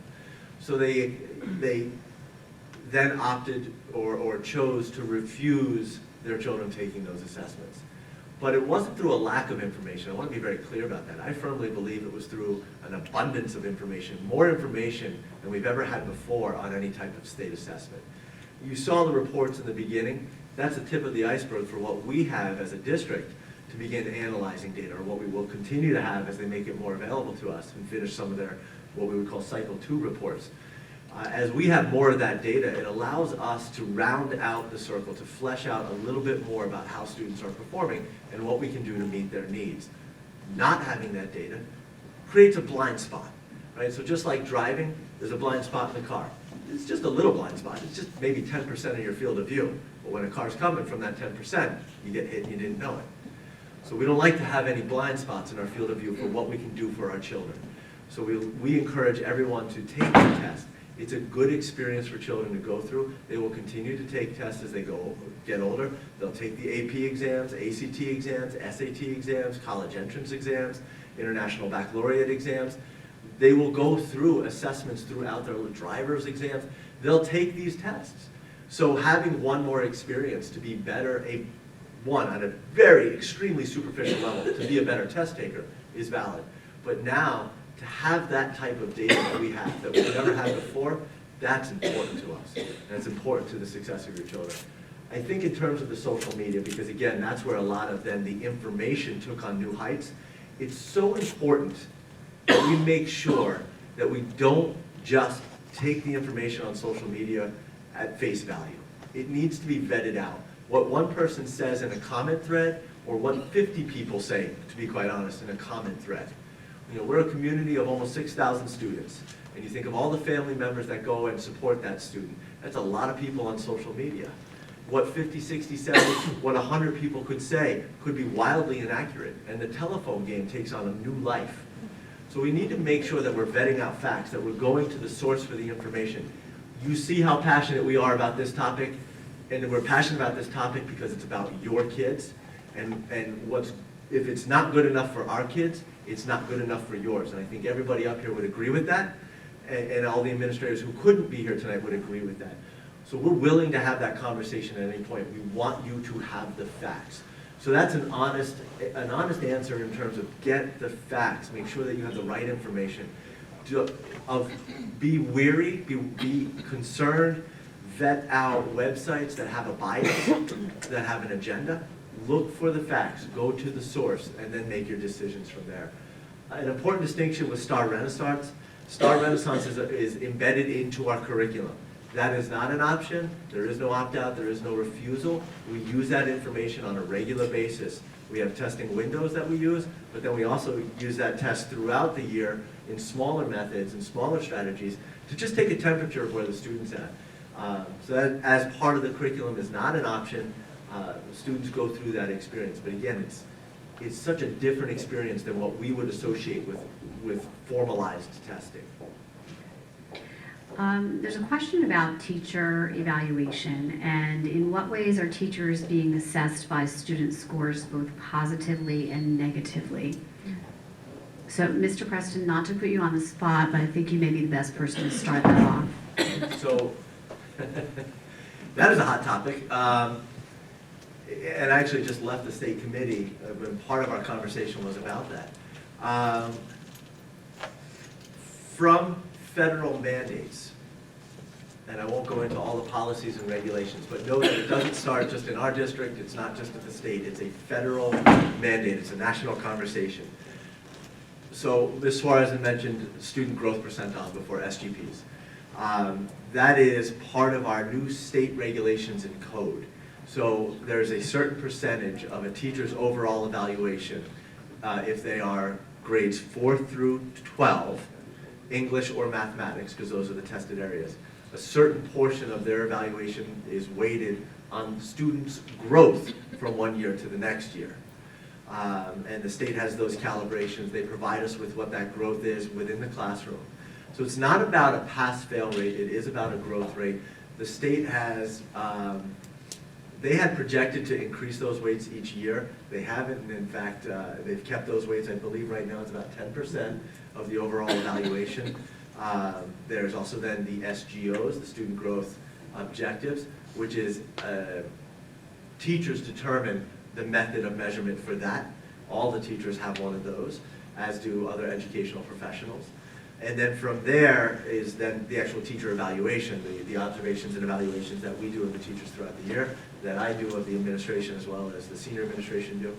So they then opted or chose to refuse their children taking those assessments. But it wasn't through a lack of information. I want to be very clear about that. I firmly believe it was through an abundance of information, more information than we've ever had before on any type of state assessment. You saw the reports in the beginning. That's the tip of the iceberg for what we have as a district to begin analyzing data, or what we will continue to have as they make it more available to us and finish some of their, what we would call cycle 2 reports. As we have more of that data, it allows us to round out the circle, to flesh out a little bit more about how students are performing and what we can do to meet their needs. Not having that data creates a blind spot, right? So just like driving, there's a blind spot in the car. It's just a little blind spot. It's just maybe 10% of your field of view. But when a car's coming from that 10%, you get hit and you didn't know it. So we don't like to have any blind spots in our field of view for what we can do for our children. So we encourage everyone to take the test It's a good experience for children to go through. They will continue to take tests as they get older. They'll take the AP exams, ACT exams, SAT exams, college entrance exams, international baccalaureate exams. They will go through assessments throughout their driver's exams. They'll take these tests. So having one more experience to be better, one, on a very extremely superficial level, to be a better test taker is valid. But now, to have that type of data that we have, that we've never had before, that's important to us. And it's important to the success of your children. I think in terms of the social media, because again, that's where a lot of then the information took on new heights, it's so important that we make sure that we don't just take the information on social media at face value. It needs to be vetted out. What one person says in a comment thread, or what 50 people say, to be quite honest, in a comment thread. You know, we're a community of almost 6,000 students, and you think of all the family members that go and support that student. That's a lot of people on social media. What 50, 60, 70, what 100 people could say could be wildly inaccurate, and the telephone game takes on a new life. So we need to make sure that we're vetting out facts, that we're going to the source for the information. You see how passionate we are about this topic, and we're passionate about this topic because it's about your kids, and if it's not good enough for our kids, it's not good enough for yours. And I think everybody up here would agree with that, and all the administrators who couldn't be here tonight would agree with that. So we're willing to have that conversation at any point. We want you to have the facts. So that's an honest answer in terms of get the facts, make sure that you have the right information. Be wary, be concerned, vet out websites that have a bias, that have an agenda. Look for the facts, go to the source, and then make your decisions from there. An important distinction with Star Renaissance. Star Renaissance is embedded into our curriculum. That is not an option. There is no opt-out. There is no refusal. We use that information on a regular basis. We have testing windows that we use, but then we also use that test throughout the year in smaller methods and smaller strategies to just take a temperature of where the student's at. So that, as part of the curriculum, is not an option. Students go through that experience, but again, it's such a different experience than what we would associate with formalized testing. There's a question about teacher evaluation, and in what ways are teachers being assessed by student scores both positively and negatively? So, Mr. Preston, not to put you on the spot, but I think you may be the best person to start that off. So, that is a hot topic. And I actually just left the state committee, and part of our conversation was about that. From federal mandates, and I won't go into all the policies and regulations, but know that it doesn't start just in our district, it's not just at the state, it's a federal mandate, it's a national conversation. So Ms. Suarez had mentioned student growth percentile before, SGPs. That is part of our new state regulations and code. So there's a certain percentage of a teacher's overall evaluation if they are grades 4 through 12, English or mathematics, because those are the tested areas. A certain portion of their evaluation is weighted on students' growth from one year to the next year. And the state has those calibrations. They provide us with what that growth is within the classroom. So it's not about a pass-fail rate, it is about a growth rate. The state has, they had projected to increase those weights each year. They haven't, and in fact, they've kept those weights. I believe right now it's about 10% of the overall evaluation. There's also then the SGOs, the student growth objectives, which is teachers determine the method of measurement for that. All the teachers have one of those, as do other educational professionals. And then from there is then the actual teacher evaluation, the observations and evaluations that we do of the teachers throughout the year, that I do of the administration as well as the senior administration do.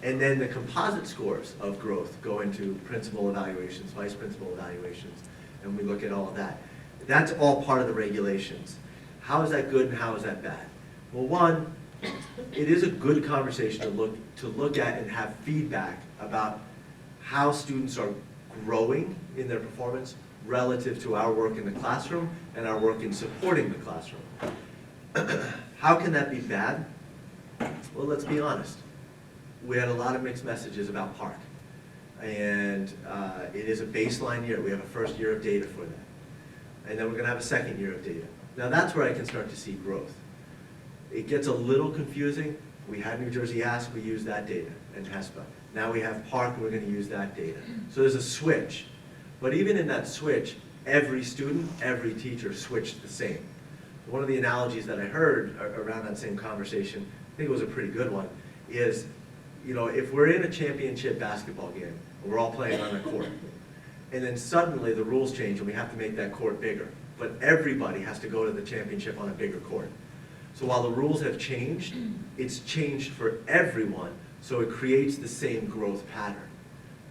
And then the composite scores of growth go into principal evaluations, vice principal evaluations, and we look at all of that. That's all part of the regulations. How is that good and how is that bad? Well, one, it is a good conversation to look at and have feedback about how students are growing in their performance relative to our work in the classroom and our work in supporting the classroom. How can that be bad? Well, let's be honest. We had a lot of mixed messages about PARCC. And it is a baseline year. We have a first year of data for that. and then we're gonna have a second year of data. Now that's where I can start to see growth. It gets a little confusing. We had New Jersey Ask, we used that data, and HESPA. Now we have PARCC, we're gonna use that data. So there's a switch. But even in that switch, every student, every teacher switched the same. One of the analogies that I heard around that same conversation, I think it was a pretty good one, is, you know, if we're in a championship basketball game, and we're all playing on a court, and then suddenly the rules change and we have to make that court bigger, but everybody has to go to the championship on a bigger court. So while the rules have changed, it's changed for everyone, so it creates the same growth pattern,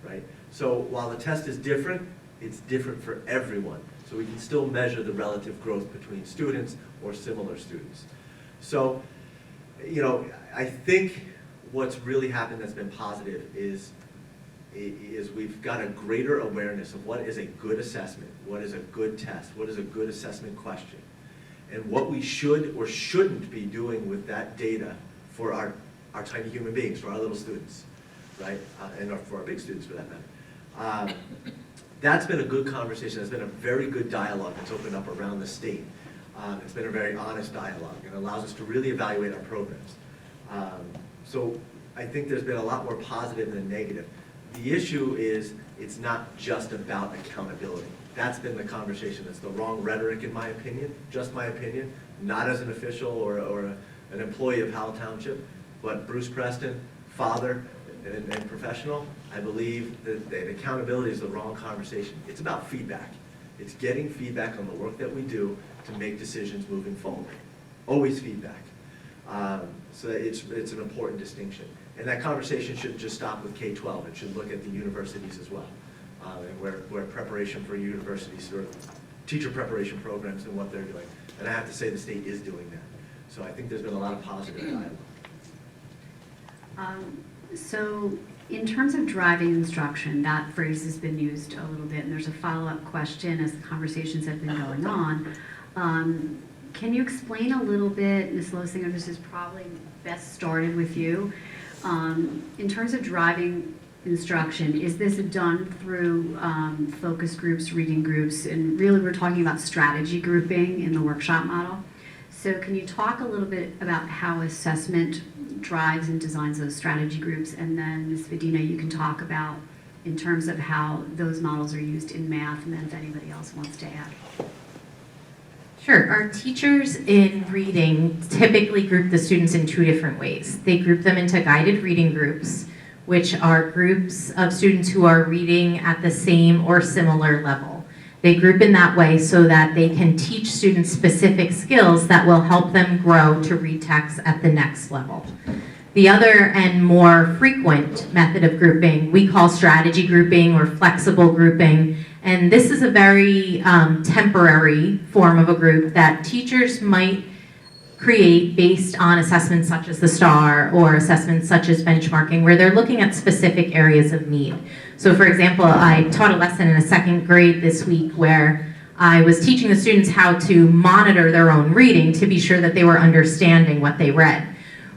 right? So while the test is different, it's different for everyone. So we can still measure the relative growth between students or similar students. So, you know, I think what's really happened that's been positive is we've got a greater awareness of what is a good assessment, what is a good test, what is a good assessment question, and what we should or shouldn't be doing with that data for our tiny human beings, for our little students, right? And for our big students for that matter. That's been a good conversation. It's been a very good dialogue that's opened up around the state. It's been a very honest dialogue and allows us to really evaluate our programs. So I think there's been a lot more positive than negative. The issue is it's not just about accountability. That's been the conversation. It's the wrong rhetoric in my opinion, just my opinion, not as an official or an employee of Howell Township, but Bruce Preston, father and professional, I believe that accountability is the wrong conversation. It's about feedback. It's getting feedback on the work that we do to make decisions moving forward. Always feedback. So it's an important distinction. And that conversation shouldn't just stop with K-12. It should look at the universities as well, and where preparation for universities or teacher preparation programs and what they're doing. And I have to say the state is doing that. So I think there's been a lot of positive dialogue. So in terms of driving instruction, that phrase has been used a little bit, and there's a follow-up question as the conversations have been going on. Can you explain a little bit, Ms. Losinger, this is probably best started with you, in terms of driving instruction, is this done through focus groups, reading groups, and really we're talking about strategy grouping in the workshop model. So can you talk a little bit about how assessment drives and designs those strategy groups, and then Ms. Vedina, you can talk about in terms of how those models are used in math, and then if anybody else wants to add. Sure. Our teachers in reading typically group the students in two different ways. They group them into guided reading groups, which are groups of students who are reading at the same or similar level. They group in that way so that they can teach students specific skills that will help them grow to read text at the next level. The other and more frequent method of grouping we call strategy grouping or flexible grouping, and this is a very temporary form of a group that teachers might create based on assessments such as the STAR or assessments such as benchmarking, where they're looking at specific areas of need. So for example, I taught a lesson in a second grade this week where I was teaching the students how to monitor their own reading to be sure that they were understanding what they read.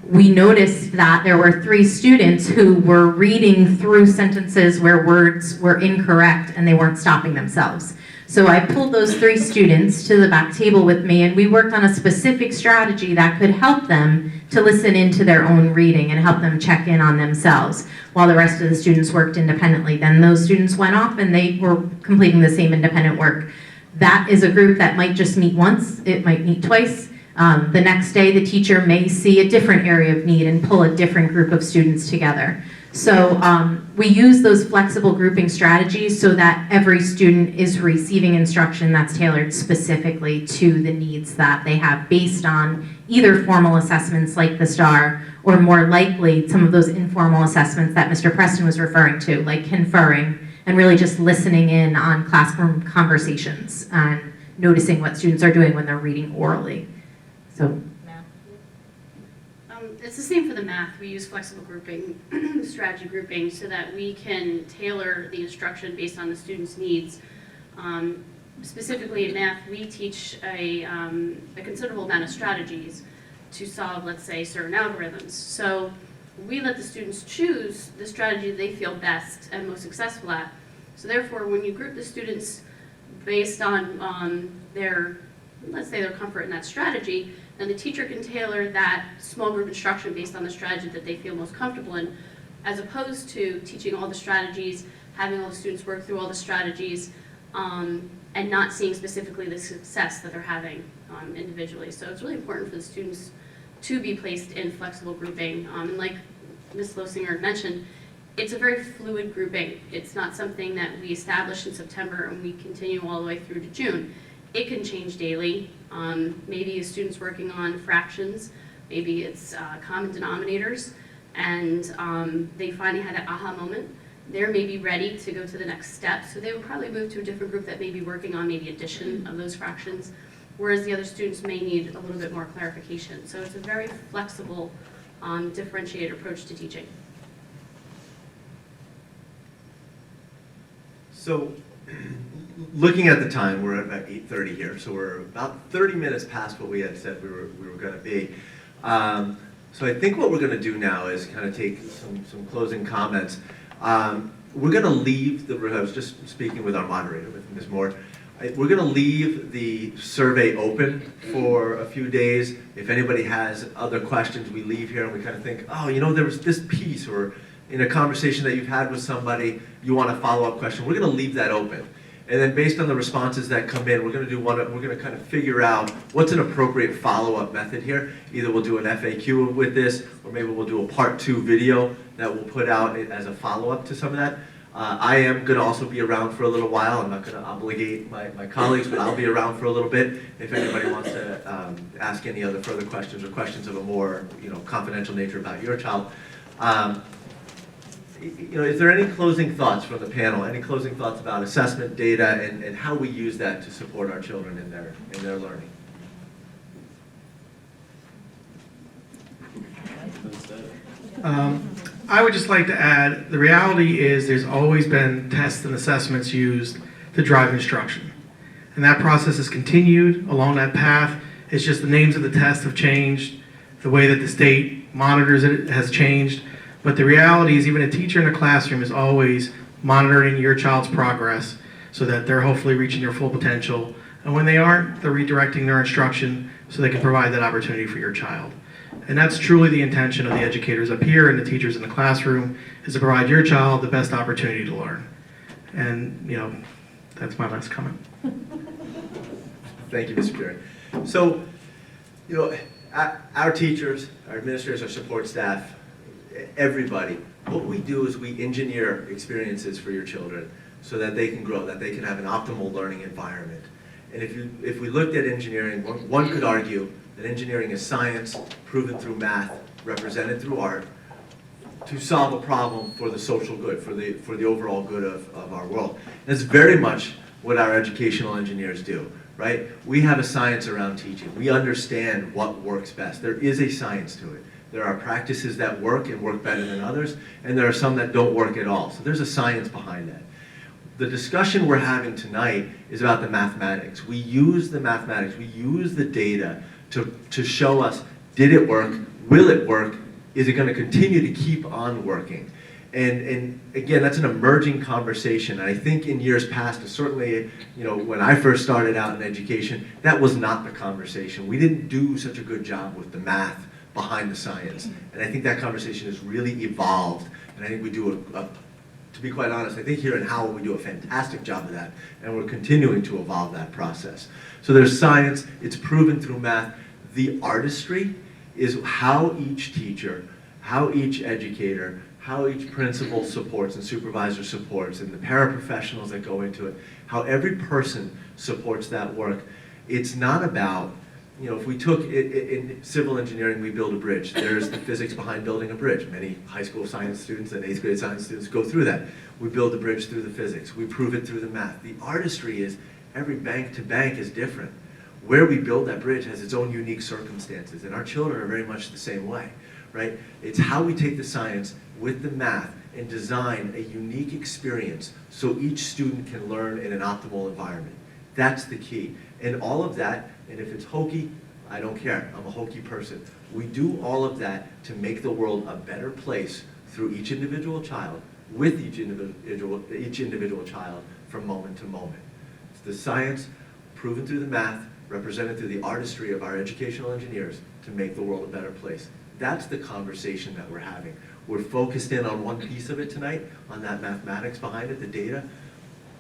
We noticed that there were 3 students who were reading through sentences where words were incorrect and they weren't stopping themselves. So I pulled those 3 students to the back table with me, and we worked on a specific strategy that could help them to listen into their own reading and help them check in on themselves while the rest of the students worked independently. Then those students went off and they were completing the same independent work. That is a group that might just meet once, it might meet twice. The next day the teacher may see a different area of need and pull a different group of students together. So we use those flexible grouping strategies so that every student is receiving instruction that's tailored specifically to the needs that they have based on either formal assessments like the STAR or more likely some of those informal assessments that Mr. Preston was referring to, like conferring and really just listening in on classroom conversations and noticing what students are doing when they're reading orally. So. It's the same for the math. We use flexible grouping, strategy grouping, so that we can tailor the instruction based on the student's needs. Specifically in math, we teach a considerable amount of strategies to solve, let's say, certain algorithms. So we let the students choose the strategy they feel best and most successful at. So therefore, when you group the students based on their, let's say, their comfort in that strategy, then the teacher can tailor that small group instruction based on the strategy that they feel most comfortable in, as opposed to teaching all the strategies, having all the students work through all the strategies, and not seeing specifically the success that they're having individually. So it's really important for the students to be placed in flexible grouping. And like Ms. Losinger mentioned, it's a very fluid grouping. It's not something that we establish in September and we continue all the way through to June. It can change daily. Maybe a student's working on fractions, maybe it's common denominators, and they finally had an aha moment. They're maybe ready to go to the next step, so they would probably move to a different group that may be working on maybe addition of those fractions, whereas the other students may need a little bit more clarification. So it's a very flexible, differentiated approach to teaching. So, looking at the time, we're at about 8:30 here, so we're about 30 minutes past what we had said we were going to be. So I think what we're going to do now is kind of take some closing comments. We're going to leave I was just speaking with our moderator, with Ms. Moore. We're going to leave the survey open for a few days. If anybody has other questions, we leave here and we kind of think, oh, you know, there was this piece, or in a conversation that you've had with somebody, you want a follow-up question. We're going to leave that open. And then based on the responses that come in, we're going to kind of figure out what's an appropriate follow-up method here. Either we'll do an FAQ with this, or maybe we'll do a part 2 video that we'll put out as a follow-up to some of that. I am going to also be around for a little while. I'm not going to obligate my colleagues, but I'll be around for a little bit if anybody wants to ask any other further questions, or questions of a more confidential nature about your child. Is there any closing thoughts from the panel? Any closing thoughts about assessment data and how we use that to support our children in their learning? I would just like to add, the reality is there's always been tests and assessments used to drive instruction. And that process has continued along that path. It's just the names of the tests have changed, the way that the state monitors it has changed. But the reality is even a teacher in a classroom is always monitoring your child's progress so that they're hopefully reaching their full potential. And when they aren't, they're redirecting their instruction so they can provide that opportunity for your child. And that's truly the intention of the educators up here and the teachers in the classroom, is to provide your child the best opportunity to learn. And, that's my last comment. Thank you, Mr. Perry. So, our teachers, our administrators, our support staff, everybody, what we do is we engineer experiences for your children so that they can grow, that they can have an optimal learning environment. And if we looked at engineering, one could argue that engineering is science proven through math, represented through art, to solve a problem for the social good, for the overall good of our world. And it's very much what our educational engineers do, right? We have a science around teaching. We understand what works best. There is a science to it. There are practices that work and work better than others, and there are some that don't work at all. So there's a science behind that. The discussion we're having tonight is about the mathematics. We use the mathematics, we use the data to show us, did it work, will it work, is it going to continue to keep on working? And again, that's an emerging conversation. And I think in years past, certainly, when I first started out in education, that was not the conversation. We didn't do such a good job with the math behind the science. And I think that conversation has really evolved. And I think we do to be quite honest, I think here in Howell we do a fantastic job of that. And we're continuing to evolve that process. So there's science, it's proven through math. The artistry is how each teacher, how each educator, how each principal supports and supervisor supports, and the paraprofessionals that go into it, how every person supports that work. It's not about, if we took in civil engineering, we build a bridge. There's the physics behind building a bridge. Many high school science students and 8th grade science students go through that. We build the bridge through the physics. We prove it through the math. The artistry is every bank to bank is different. Where we build that bridge has its own unique circumstances, and our children are very much the same way, right? It's how we take the science with the math and design a unique experience so each student can learn in an optimal environment. That's the key. And all of that, and if it's hokey, I don't care. I'm a hokey person. We do all of that to make the world a better place through each individual child, with each individual child from moment to moment. the science proven through the math, represented through the artistry of our educational engineers to make the world a better place. That's the conversation that we're having. We're focused in on one piece of it tonight, on that mathematics behind it, the data,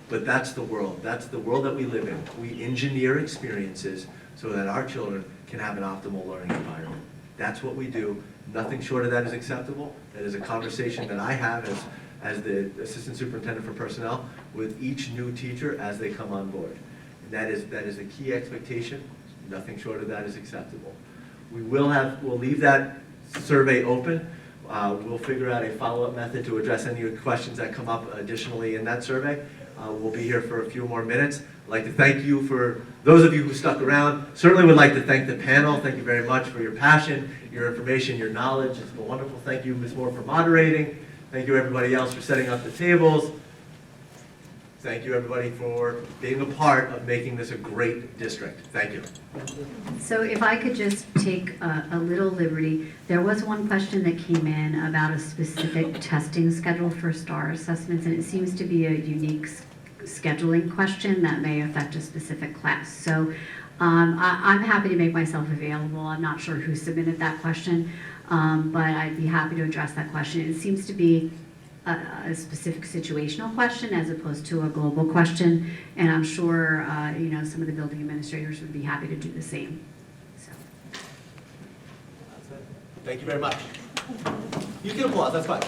but that's the world. That's the world that we live in. We engineer experiences so that our children can have an optimal learning environment. That's what we do. Nothing short of that is acceptable. That is a conversation that I have as the Assistant Superintendent for Personnel with each new teacher as they come on board. And that is a key expectation. Nothing short of that is acceptable. We'll leave that survey open. We'll figure out a follow-up method to address any questions that come up additionally in that survey. We'll be here for a few more minutes. I'd like to thank you for those of you who stuck around. Certainly would like to thank the panel. Thank you very much for your passion, your information, your knowledge. It's been wonderful. Thank you, Ms. Moore, for moderating. Thank you, everybody else, for setting up the tables. Thank you, everybody, for being a part of making this a great district. Thank you. So if I could just take a little liberty, there was one question that came in about a specific testing schedule for STAR assessments, and it seems to be a unique scheduling question that may affect a specific class. So I'm happy to make myself available. I'm not sure who submitted that question, but I'd be happy to address that question. It seems to be a specific situational question as opposed to a global question, and I'm sure some of the building administrators would be happy to do the same. So. Thank you very much. You can applause, that's fine.